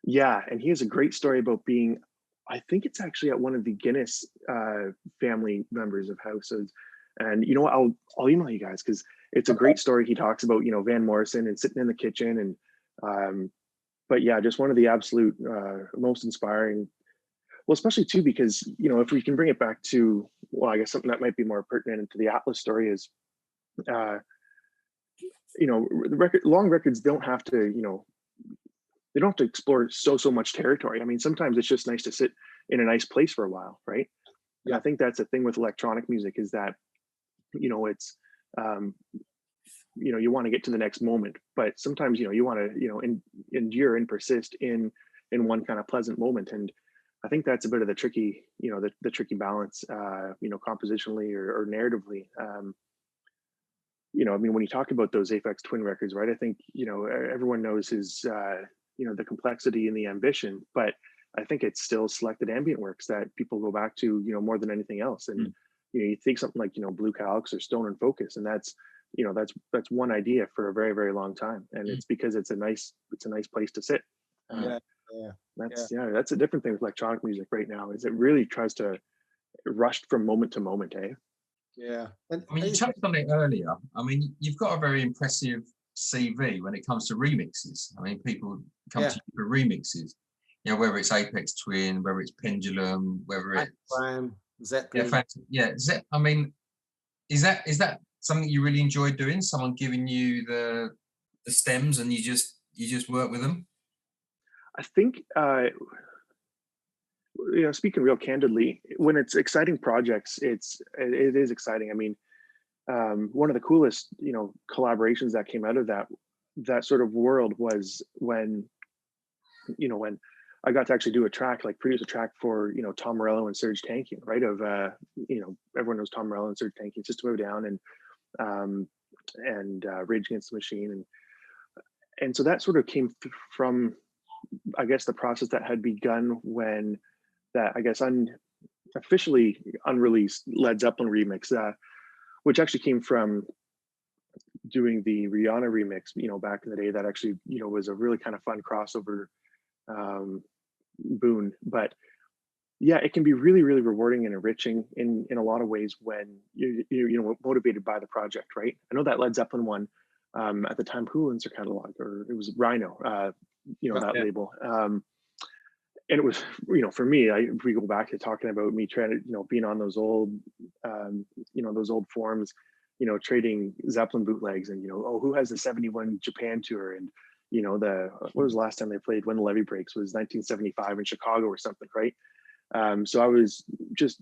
Yeah, and he has a great story about being, I think it's actually at one of the Guinness family members of houses. And you know what, I'll email you guys, because it's a great story. He talks about, you know, Van Morrison and sitting in the kitchen, and but yeah, just one of the absolute most inspiring. Well, especially too, because, you know, if we can bring it back to, well, I guess something that might be more pertinent to the Atlas story is, you know, long records don't have to, you know, they don't have to explore so much territory. I mean, sometimes it's just nice to sit in a nice place for a while, right? Yeah. I think that's the thing with electronic music, is that, you know, it's, you know, you want to get to the next moment, but sometimes, you know, you want to, you know, endure and persist in one kind of pleasant moment. And I think that's a bit of the tricky, you know, the tricky balance, you know, compositionally or narratively. You know, I mean, when you talk about those Aphex Twin records, right? I think, you know, everyone knows his, you know, the complexity and the ambition, but I think it's still selected ambient works that people go back to, you know, more than anything else. And, you know, you take something like, you know, Blue Calyx or Stone and Focus, and that's, you know, that's one idea for a very, very long time. And it's because it's a nice place to sit. That's a different thing with electronic music right now, is it really tries to rush from moment to moment, eh? Yeah. I mean, you touched on it earlier. I mean, you've got a very impressive CV when it comes to remixes. I mean, people come to you for remixes. You know, whether it's Aphex Twin, whether it's Pendulum, whether it's Zeppelin. I mean, is that something you really enjoy doing? Someone giving you the stems and you just work with them? I think, you know, speaking real candidly, when it's exciting projects, it is exciting. I mean, one of the coolest, you know, collaborations that came out of that sort of world was when, you know, when I got to actually produce a track for, you know, Tom Morello and Serge Tankian, right? Of, you know, everyone knows Tom Morello and Serge Tankian, System of a Down, and Rage Against the Machine, and so that sort of came from, I guess, the process that had begun when that, I guess, officially unreleased Led Zeppelin remix, which actually came from doing the Rihanna remix, you know, back in the day. That actually, you know, was a really kind of fun crossover boon. But yeah, it can be really, really rewarding and enriching in a lot of ways when you know, motivated by the project, right? I know that Led Zeppelin one, at the time, who owns their catalog, or it was Rhino, you know, that label. And it was, you know, for me, if we go back to talking about me trying to, you know, being on those old, you know, those old forums, you know, trading Zeppelin bootlegs, and, you know, oh, who has the 71 Japan tour? And, you know, what was the last time they played When the Levee Breaks? Was 1975 in Chicago or something, right? So I was just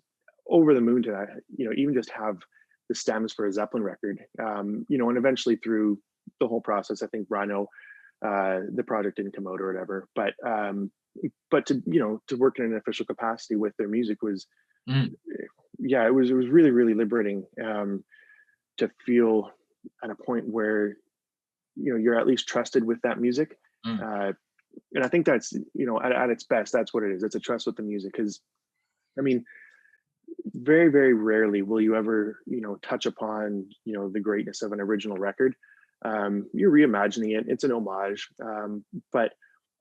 over the moon to, you know, even just have the stems for a Zeppelin record, you know, and eventually through the whole process, I think Rhino, the project didn't come out or whatever, but to, you know, to work in an official capacity with their music was, yeah, it was really, really liberating, to feel at a point where, you know, you're at least trusted with that music. And I think that's, at its best, that's what it is. It's a trust with the music. Because, I mean, very, very rarely will you ever, touch upon, the greatness of an original record. You're reimagining it. It's an homage. But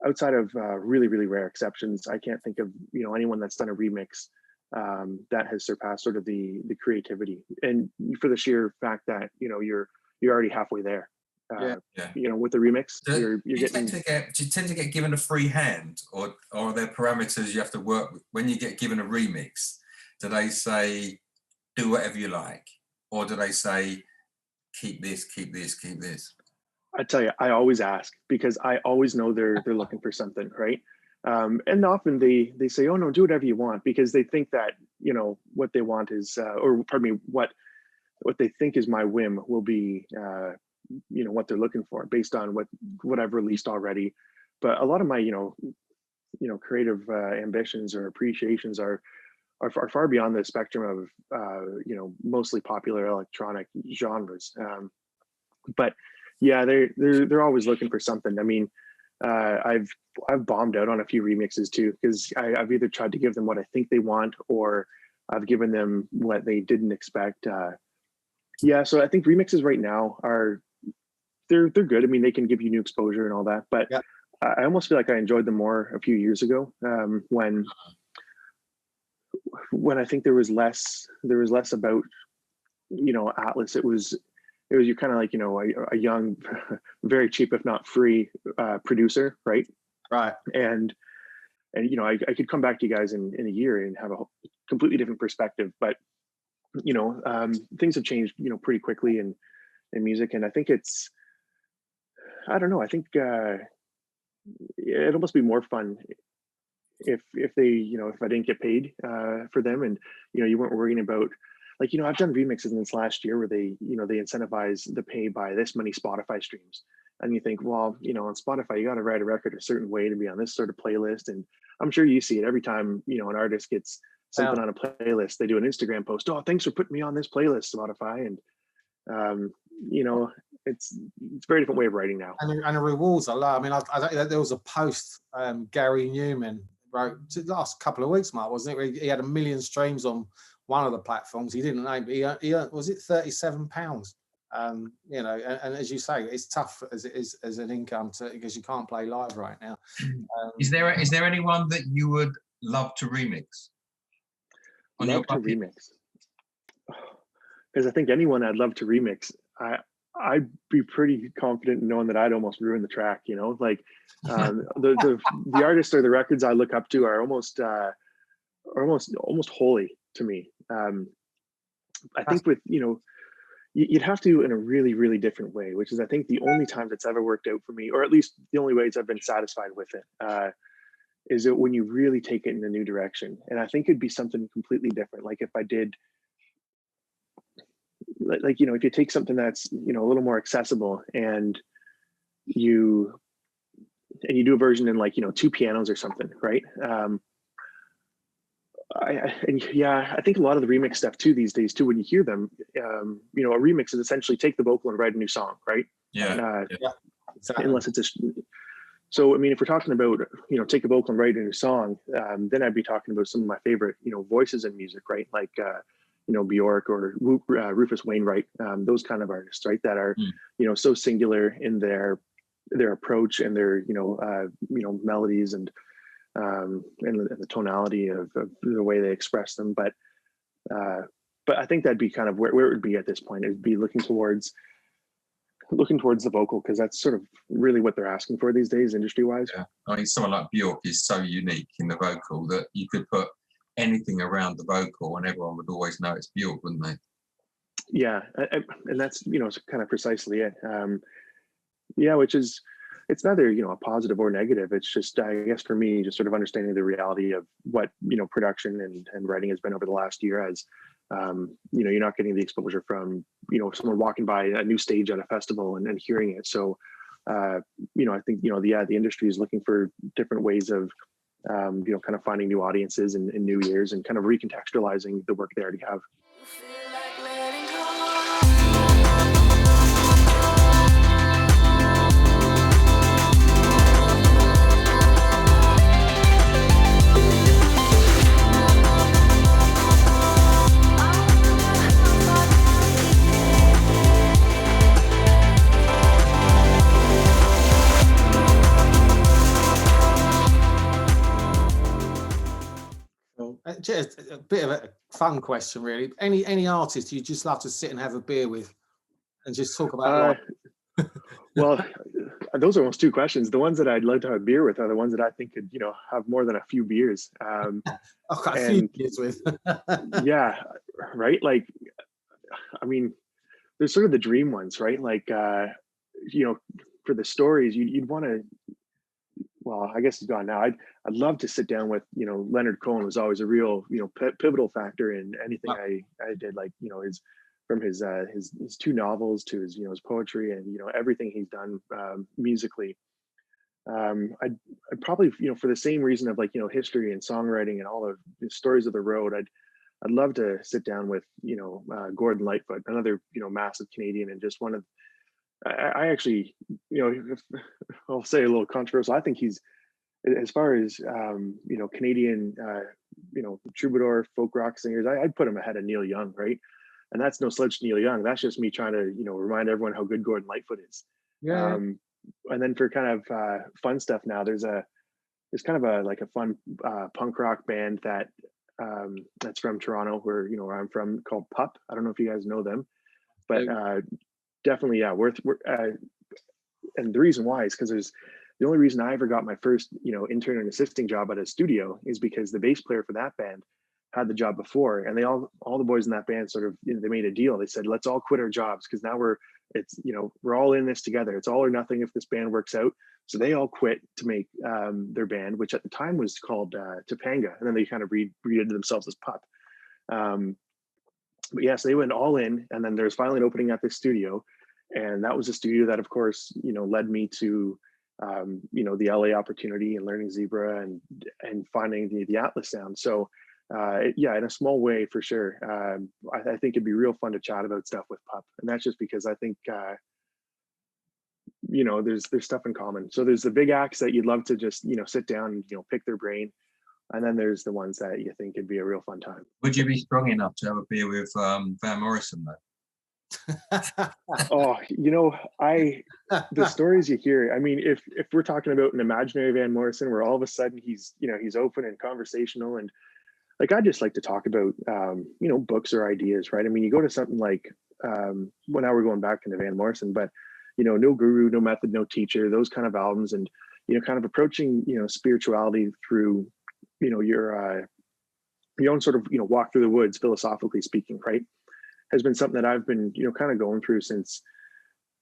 outside of really, really rare exceptions, I can't think of, anyone that's done a remix that has surpassed sort of the creativity. And for the sheer fact that, you're already halfway there. With the remix, you're getting. Do you tend to get given a free hand, or are there parameters you have to work with when you get given a remix? Do they say do whatever you like, or do they say keep this, keep this, keep this? I tell you, I always ask, because I always know they're looking for something, right? And often they say, oh no, do whatever you want, because they think that what they want is, or pardon me, what they think is my whim will be. What they're looking for based on what I've released already. But a lot of my creative ambitions or appreciations are far beyond the spectrum of mostly popular electronic genres. But yeah, they're always looking for something. I mean, I've bombed out on a few remixes too, because I've either tried to give them what I think they want, or I've given them what they didn't expect. So I think remixes right now they're good. I mean, they can give you new exposure and all that, but yeah. I almost feel like I enjoyed them more a few years ago, when I think there was less about Atlas. It was you're kind of like a young, very cheap if not free producer, right? And I could come back to you guys in a year and have a completely different perspective, but things have changed pretty quickly in music, and I think I don't know, I think it'll almost be more fun if they if I didn't get paid for them, and you weren't worrying about, like, I've done remixes in this last year where they they incentivize the pay by this many Spotify streams, and you think, well, on Spotify you got to write a record a certain way to be on this sort of playlist, and I'm sure you see it every time an artist gets something on a playlist, they do an Instagram post, oh, thanks for putting me on this playlist, Spotify. And it's a very different way of writing now. And the rewards are low. I mean, there was a post Gary Newman wrote the last couple of weeks, Mark, wasn't it? He had 1 million streams on one of the platforms. He didn't name, but he earned, was it £37? And as you say, it's tough as it is as an income because you can't play live right now. Is there anyone that you would love to remix? Love to remix, because I think anyone I'd love to remix, I'd be pretty confident in knowing that I'd almost ruin the track. Like the artists or the records I look up to are almost holy to me. I think with you'd have to in a really, really different way, which is I think the only time that's ever worked out for me, or at least the only ways I've been satisfied with it. Is it when you really take it in a new direction. And I think it'd be something completely different. Like if I did, if you take something that's, a little more accessible and you do a version in 2 pianos or something, right? I think a lot of the remix stuff too these days too, when you hear them, a remix is essentially take the vocal and write a new song, right? Yeah. Exactly. Unless it's so, I mean, if we're talking about, take a vocal and write a new song, then I'd be talking about some of my favorite, voices in music, right? Like, Bjork or Rufus Wainwright, those kind of artists, right? That are, so singular in their approach and their, melodies and the tonality of the way they express them. But I think that'd be kind of where it would be at this point. It'd be looking towards the vocal, because that's sort of really what they're asking for these days, industry-wise. Yeah. I mean, someone like Bjork is so unique in the vocal that you could put anything around the vocal and everyone would always know it's Bjork, wouldn't they? Yeah, and that's kind of precisely it. Which is, it's neither a positive or negative. It's just, I guess for me, just sort of understanding the reality of what production and writing has been over the last year, as you're not getting the exposure from someone walking by a new stage at a festival and hearing it. So I think the industry is looking for different ways of kind of finding new audiences and new ears and kind of recontextualizing the work they already have. just a bit of a fun question, really. Any artist you just love to sit and have a beer with and just talk about life? Well, those are almost two questions. The ones that I'd love to have a beer with are the ones that I think could, have more than a few beers. I've got a few and beers with. yeah, right. Like, I mean, there's sort of the dream ones, right? Like, for the stories, you'd want to. Well, I guess he's gone now. I'd love to sit down with, Leonard Cohen was always a real, pivotal factor in anything I did. Like, his from his two novels to his, his poetry and, everything he's done musically. I'd probably, for the same reason of like, history and songwriting and all of the stories of the road, I'd love to sit down with, Gordon Lightfoot, another, massive Canadian, and just one of, I actually, if I'll say a little controversial, I think he's, as far as, Canadian, troubadour folk rock singers, I'd put him ahead of Neil Young, right? And that's no sledge to Neil Young. That's just me trying to, remind everyone how good Gordon Lightfoot is. Yeah. And then for kind of fun stuff now, there's kind of a fun punk rock band that that's from Toronto, where I'm from, called Pup. I don't know if you guys know them, but definitely, yeah, and the reason why is because the only reason I ever got my first intern and assisting job at a studio is because the bass player for that band had the job before, and all the boys in that band sort of, they made a deal. They said, let's all quit our jobs because now we're all in this together. It's all or nothing if this band works out. So they all quit to make their band, which at the time was called Topanga, and then they kind of rebranded themselves as Pup. But yes, they went all in, and then there's finally an opening at this studio, and that was a studio that, of course, led me to the LA opportunity and learning Zebra and finding the Atlas sound. So yeah, in a small way, for sure. I think it'd be real fun to chat about stuff with Pup, and that's just because I think there's stuff in common. So there's the big acts that you'd love to just sit down and pick their brain, and then there's the ones that you think could be a real fun time. Would you be strong enough to have a beer with Van Morrison though? Oh, the stories you hear. I mean, if we're talking about an imaginary Van Morrison, where all of a sudden he's open and conversational, and like I just like to talk about books or ideas, right? I mean, you go to something like well, now we're going back into Van Morrison, but No Guru, No Method, No Teacher, those kind of albums, and kind of approaching spirituality through your own sort of walk through the woods, philosophically speaking, right, has been something that I've been kind of going through since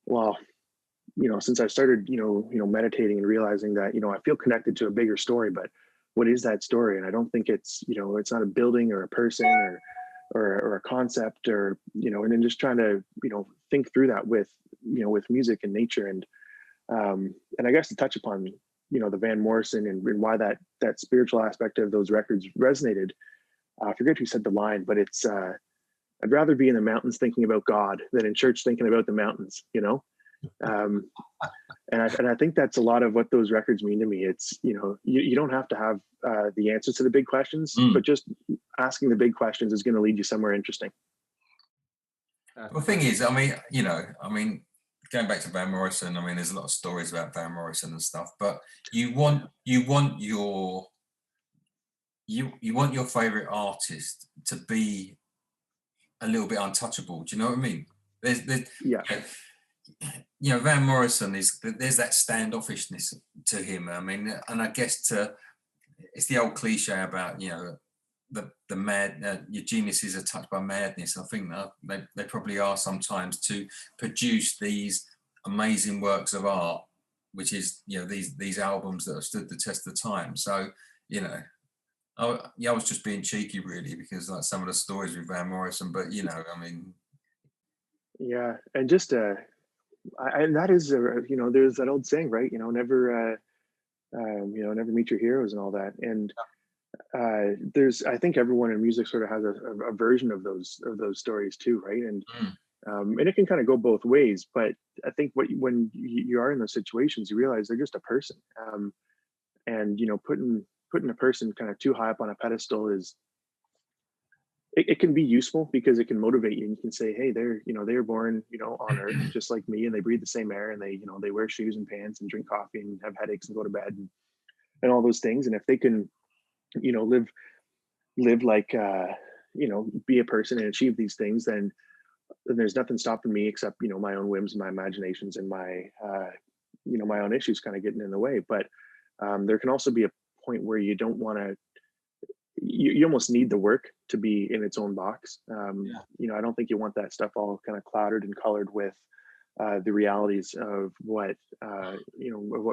I started meditating and realizing that I feel connected to a bigger story. But what is that story? And I don't think it's it's not a building or a person or a concept, or and then just trying to think through that with with music and nature, and I guess to touch upon the Van Morrison and why that spiritual aspect of those records resonated. I forget who said the line, but it's I'd rather be in the mountains thinking about God than in church thinking about the mountains, and I think that's a lot of what those records mean to me. It's you don't have to have the answers to the big questions, but just asking the big questions is going to lead you somewhere interesting. The thing is, I mean, going back to Van Morrison, I mean, there's a lot of stories about Van Morrison and stuff, but you want your favorite artist to be a little bit untouchable. Do you know what I mean? Yeah. Van Morrison there's that standoffishness to him. I mean, and I guess it's the old cliche about the mad, your geniuses are touched by madness. I think that they probably are sometimes, to produce these amazing works of art, which is these albums that have stood the test of time. So I was just being cheeky, really, because like some of the stories with Van Morrison, but I mean, yeah, and just and that is there's that old saying, right? Never never meet your heroes and all that. And I think everyone in music sort of has a version of those stories too, right? And and it can kind of go both ways. But I think when you are in those situations, you realize they're just a person, and putting a person kind of too high up on a pedestal it can be useful because it can motivate you, and you can say, hey, they were born on Earth just like me, and they breathe the same air, and they wear shoes and pants and drink coffee and have headaches and go to bed and all those things. And if they can live live like be a person and achieve these things, then there's nothing stopping me except my own whims, my imaginations, and my own issues kind of getting in the way. But there can also be a point where you don't want to. You almost need the work to be in its own box. I don't think you want that stuff all kind of clouded and colored with the realities of what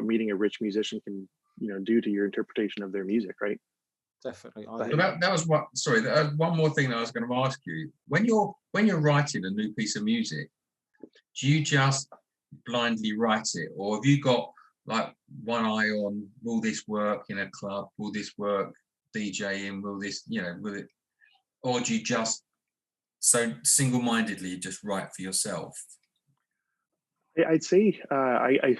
meeting a rich musician can do to your interpretation of their music, right? Definitely. So that was what. Sorry, one more thing that I was going to ask you. When you're writing a new piece of music, do you just blindly write it, or have you got like one eye on, will this work in a club? Will this work DJing? Will this, will it? Or do you just so single-mindedly just write for yourself? I'd say I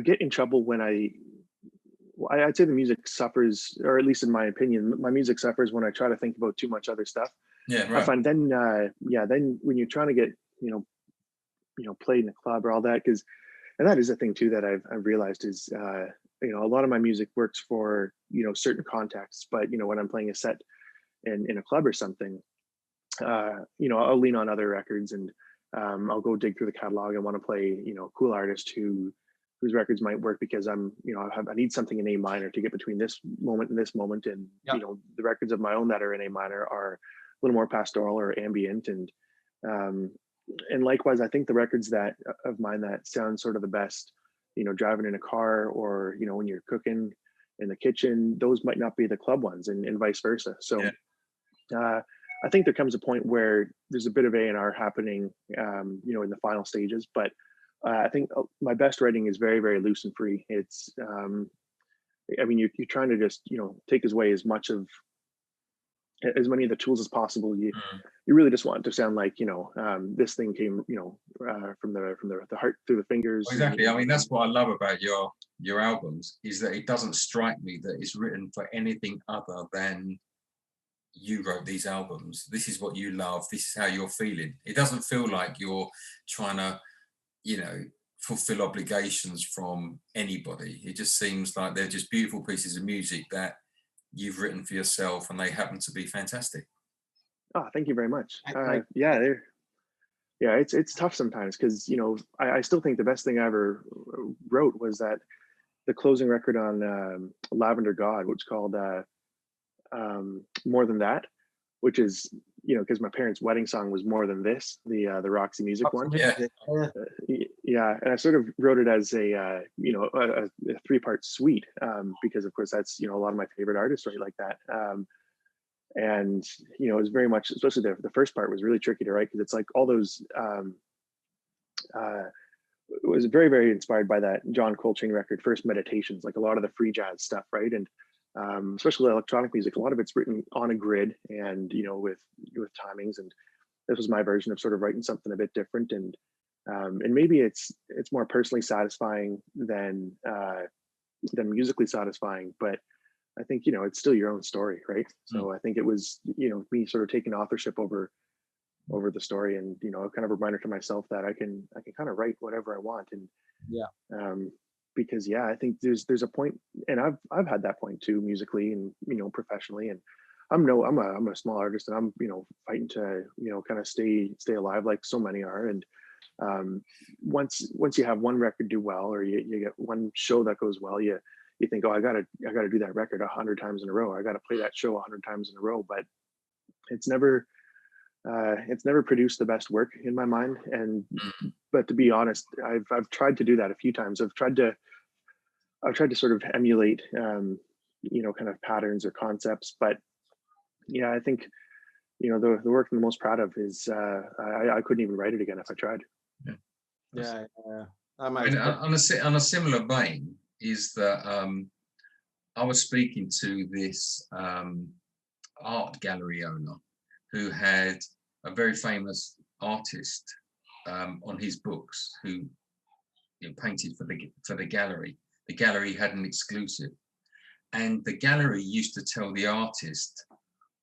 get in trouble when I'd say the music suffers, or at least in my opinion, my music suffers when I try to think about too much other stuff. Yeah, I right. find then when you're trying to get played in a club or all that, and that is a thing too that I've realized is a lot of my music works for certain contexts, but when I'm playing a set in a club or something, I'll lean on other records, and I'll go dig through the catalog. I want to play cool artist whose records might work because I need something in A minor to get between this moment and this moment, and Yep. The records of my own that are in A minor are a little more pastoral or ambient, and likewise, I think the records of mine that sound sort of the best, driving in a car, or when you're cooking in the kitchen, those might not be the club ones, and vice versa. So I think there comes a point where there's a bit of A&R happening, in the final stages. But I think my best writing is very, very loose and free. It's, you're trying to just, take away as many of the tools as possible. You really just want it to sound like, this thing came, from the heart through the fingers. Exactly. I mean, that's what I love about your albums, is that it doesn't strike me that it's written for anything other than you wrote these albums. This is what you love. This is how you're feeling. It doesn't feel like you're trying to, fulfill obligations from anybody. It just seems like they're just beautiful pieces of music that you've written for yourself, and they happen to be fantastic. Oh, thank you very much. I- It's tough sometimes because I still think the best thing I ever wrote was that the closing record on Lavender God, which is called More Than That, which is because my parents' wedding song was More Than This, the Roxy Music one. Yeah. And I sort of wrote it as a 3-part suite, because of course that's a lot of my favorite artists write like that. And it was very much, especially the first part was really tricky to write because it's like all those it was very, very inspired by that John Coltrane record, First Meditations, like a lot of the free jazz stuff, right? And especially electronic music, a lot of it's written on a grid and with timings. And this was my version of sort of writing something a bit different, and maybe it's more personally satisfying than musically satisfying, but I think it's still your own story, right? So I think it was me sort of taking authorship over the story, and kind of a reminder to myself that I can kind of write whatever I want, and because I think there's a point, and I've had that point too, musically and professionally, and I'm a small artist, and I'm fighting to kind of stay alive like so many are, and once you have one record do well, or you get one show that goes well, you think, oh, I gotta do that record 100 times in a row, I gotta play that show 100 times in a row, but it's never produced the best work in my mind. And but to be honest, I've tried to do that a few times. I've tried to sort of emulate kind of patterns or concepts, but I think the work I'm the most proud of is I couldn't even write it again if I tried. I mean, on a similar vein is that I was speaking to this art gallery owner who had a very famous artist on his books who painted for the gallery. The gallery had an exclusive, and the gallery used to tell the artist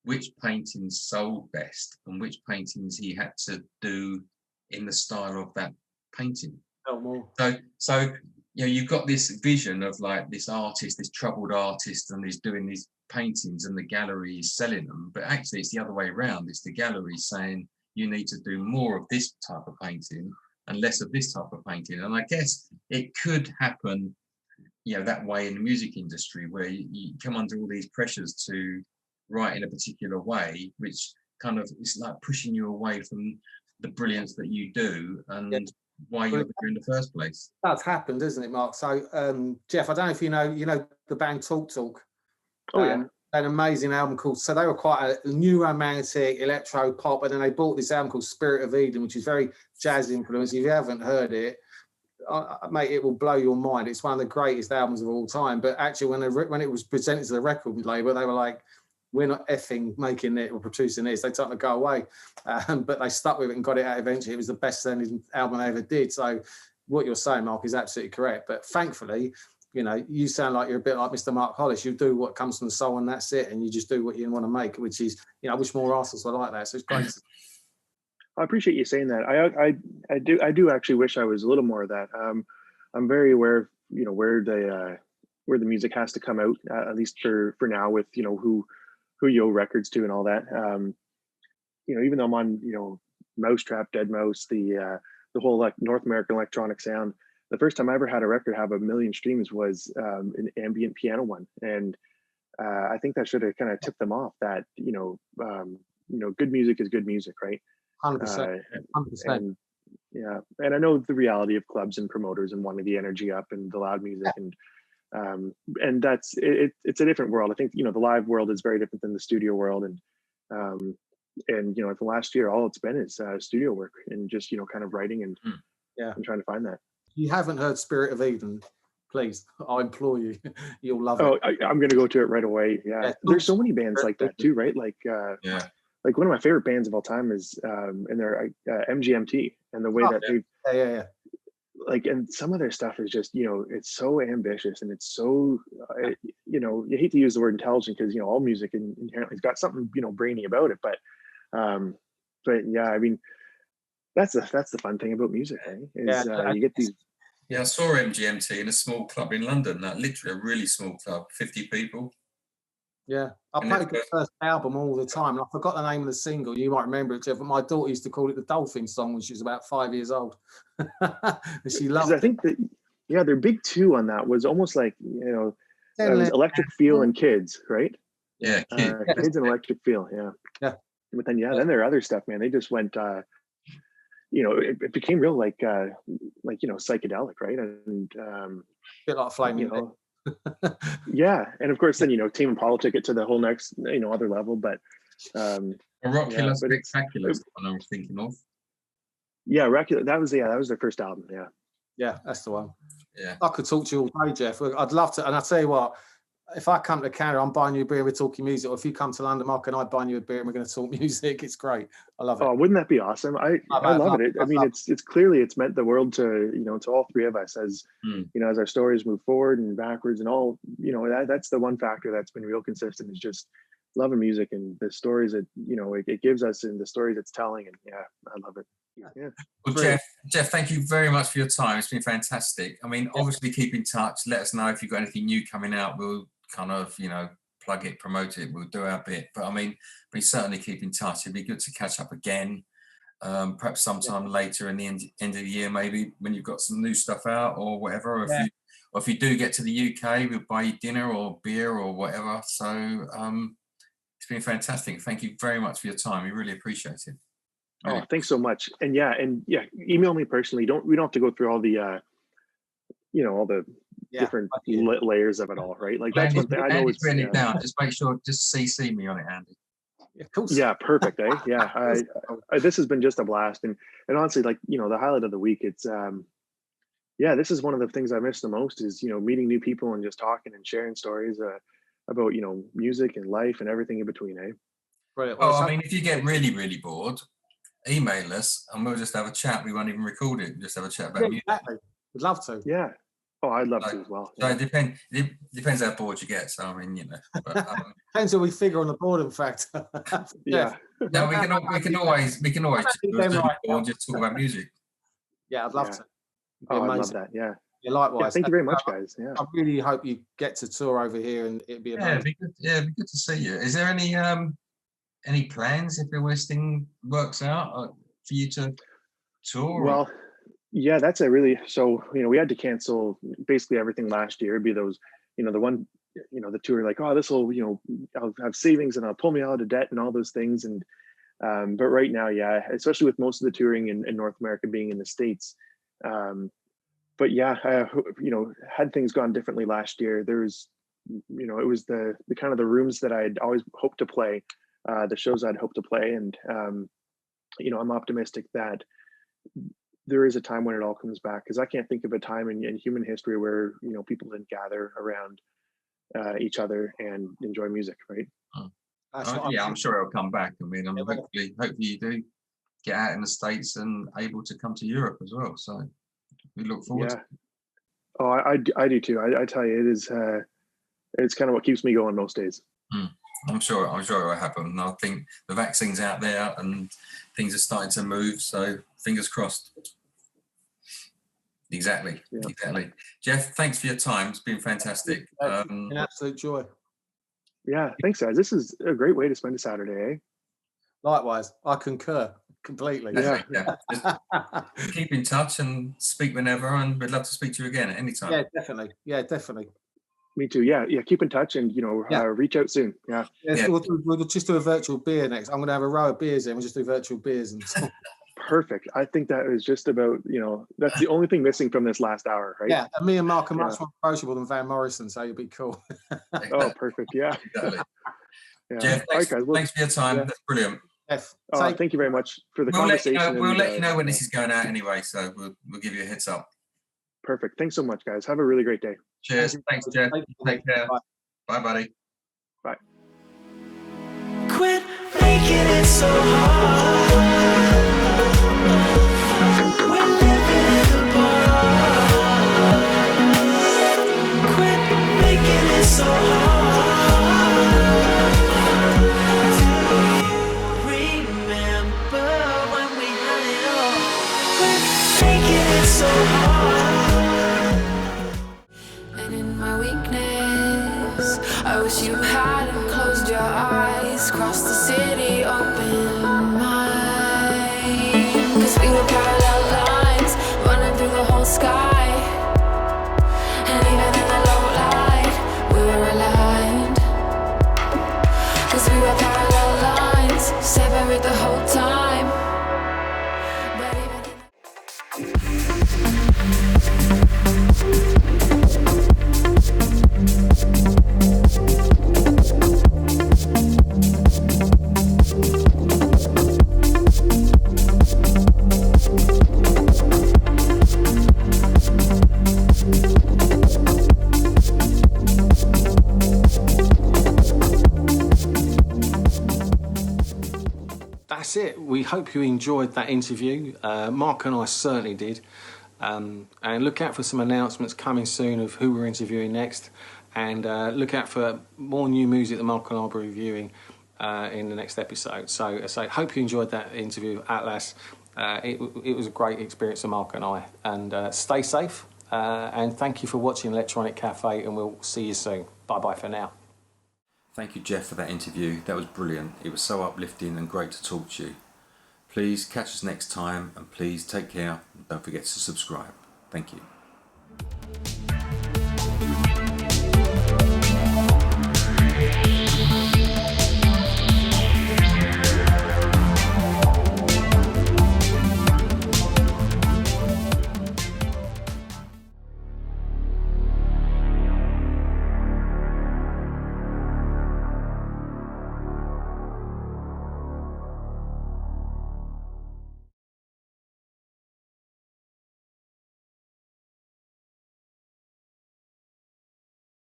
which paintings sold best and which paintings he had to do in the style of that painting. Oh, more. So you know, you've got this vision of like this artist, this troubled artist, and he's doing these paintings and the gallery is selling them. But actually it's the other way around. It's the gallery saying you need to do more of this type of painting and less of this type of painting. And I guess it could happen, you know, that way in the music industry, where you come under all these pressures to write in a particular way, which kind of is like pushing you away from the brilliance that you do and why you're there in the first place. That's happened, isn't it, Mark? So, Jeff, I don't know if you know the band Talk Talk. Oh yeah. An amazing album called, so they were quite a new romantic electro pop, and then they bought this album called Spirit of Eden, which is very jazz influenced. If you haven't heard it, mate, it will blow your mind. It's one of the greatest albums of all time. But actually, when it was presented to the record label, they were like, we're not effing making it or producing this. They told them to go away. But they stuck with it and got it out eventually. It was the best-selling album they ever did. So what you're saying, Mark, is absolutely correct. But thankfully, you know, you sound like you're a bit like Mr. Mark Hollis. You do what comes from the soul and that's it. And you just do what you want to make, which is, you know, I wish more artists were like that. So it's great. I appreciate you saying that. I do actually wish I was a little more of that. I'm very aware of, you know, where the music has to come out, at least for now, with, you know, who you owe records to and all that. You know, even though I'm on, you know, Mousetrap, Dead Mouse, the whole like North American electronic sound, the first time I ever had a record have 1 million streams was an ambient piano one, and I think that should have kind of tipped them off that, you know, good music is good music, right? 100%. 100%. Yeah, and I know the reality of clubs and promoters and wanting the energy up and the loud music, and that's it's a different world. I think, you know, the live world is very different than the studio world, and you know, the last year all it's been is studio work and just, you know, kind of writing and and trying to find that. You haven't heard Spirit of Eden, please, I implore you. You'll love it. Oh, I'm gonna go to it right away. Yeah. There's so many bands like that too, right? Like like one of my favorite bands of all time is and they're MGMT, and the way that they like, and some of their stuff is just, you know, it's so ambitious and it's so you know, you hate to use the word intelligent because, you know, all music inherently has got something, you know, brainy about it, but yeah, I mean, that's the fun thing about music, right? Is you get these. Yeah, I saw MGMT in a small club in London, like literally a really small club, 50 people. Yeah, I played the first album all the time, and I forgot the name of the single. You might remember it, Jeff, but my daughter used to call it the Dolphin song when she was about 5 years old. She loved it. I think that, yeah, their big two on that was almost like, you know, Electric Feel and Kids, right? Yeah, Kids and Electric Feel, yeah. But then, then their other stuff, man, they just went, you know, it became real like, you know, psychedelic, right? And a bit like Flaming, you know, yeah, and of course then, you know, Tame Impala took it to the whole next, you know, other level, but Rock Killer Spectacular is the one I was thinking of. Yeah, that was their first album. Yeah, that's the one. Yeah, I could talk to you all day, Jeff. I'd love to, and I'll tell you what, if I come to Canada, I'm buying you a beer, we're talking music, or if you come to London, Mark and I buy you a beer and we're going to talk music, it's great. I love it. Oh, wouldn't that be awesome? I love it. I mean, it's clearly it's meant the world to, you know, to all three of us as, you know, as our stories move forward and backwards and all, you know, that's the one factor that's been real consistent, is just loving music and the stories that, you know, it gives us and the stories it's telling. And yeah, I love it. Yeah. Well, Jeff, thank you very much for your time. It's been fantastic. I mean, obviously keep in touch. Let us know if you've got anything new coming out. We'll kind of, you know, plug it, promote it. We'll do our bit. But I mean, we certainly keep in touch. It'd be good to catch up again, perhaps sometime later in the end of the year, maybe when you've got some new stuff out or whatever. Or if you do get to the UK, we'll buy you dinner or beer or whatever. So it's been fantastic. Thank you very much for your time. We really appreciate it. Oh, thanks so much. And yeah, email me personally. We don't have to go through all the you know, all the different layers of it all, right? Like that's one thing I know. It's written it down. Just make sure, just CC me on it, Andy. Yeah, cool. Yeah, perfect. Yeah, this has been just a blast, and honestly, like, you know, the highlight of the week. It's this is one of the things I miss the most, is, you know, meeting new people and just talking and sharing stories about, you know, music and life and everything in between. Brilliant. Well, I mean, if you get really, really bored, email us and we'll just have a chat. We won't even record it. We'll just have a chat about music. Exactly. We'd love to. Yeah. Oh, I'd love to as well. So it depends how bored you get. So I mean, you know, but, depends what we figure on the board. In fact, yeah. No, we can always just talk about music. Yeah, I'd love to. Oh, I love that. Yeah. Yeah, likewise. Yeah, thank you very much, guys. Yeah. I really hope you get to tour over here, and it'd be Yeah, amazing. it'd be good. Yeah, it'd be good to see you. Is there any plans if the Westing works out for you to tour? Well, yeah, that's a really, so, we had to cancel basically everything last year. It'd be those, the one, the tour, like, oh, this will, I'll have savings and I'll pull me out of debt and all those things. And, but right now, yeah, especially with most of the touring in North America being in the States. But yeah, had things gone differently last year, there was, it was the kind of the rooms that I'd always hoped to play, the shows I'd hoped to play. And, I'm optimistic that there is a time when it all comes back, because I can't think of a time in human history where people didn't gather around each other and enjoy music, right? Yeah, I'm sure it'll come back. I mean, hopefully you do get out in the States and able to come to Europe as well. So we look forward to it. Oh, I do too. I tell you, it is it's kind of what keeps me going most days. I'm sure it will happen. And I think the vaccine's out there and things are starting to move. So fingers crossed. Exactly. Jeff, thanks for your time. It's been fantastic. An absolute joy. Yeah, thanks, guys. This is a great way to spend a Saturday, eh? Likewise, I concur completely. Yeah. Just keep in touch and speak whenever, and we'd love to speak to you again at any time. Yeah, definitely. Me too. Yeah. Keep in touch and reach out soon. Yeah. We'll just do a virtual beer next. I'm going to have a row of beers and we'll just do virtual beers and. Perfect. I think that is just about, that's the only thing missing from this last hour, right? Yeah, and me and Mark are much more approachable than Van Morrison, so you'll be cool. Oh, perfect. Yeah. Exactly. Yeah. Jeff, thanks, All right, guys. thanks for your time. Yeah. That's brilliant. Jeff, Thank you very much for the conversation. We'll let you know when this is going out anyway, so we'll give you a heads up. Perfect. Thanks so much, guys. Have a really great day. Cheers. Thanks, Jeff. Take care. Bye, buddy. Bye. Quit making it so hard. We're living in the past. Quit making it so hard. Do you remember when we had it all? Quit making it so hard. And in my weakness, I wish you hadn't closed your eyes, crossed the city, open mind. 'Cause we were parallel lines, running through the whole sky. And even in the low light, we were aligned. 'Cause we were parallel lines, separate the whole time. But even That's it. We hope you enjoyed that interview. Mark and I certainly did. And look out for some announcements coming soon of who we're interviewing next. And look out for more new music that Mark and I will be reviewing in the next episode. So I hope you enjoyed that interview with Atlas. It was a great experience for Mark and I. And stay safe. And thank you for watching Electronic Cafe, and we'll see you soon. Bye-bye for now. Thank you, Jeff, for that interview. That was brilliant. It was so uplifting and great to talk to you. Please catch us next time, and please take care. And don't forget to subscribe. Thank you.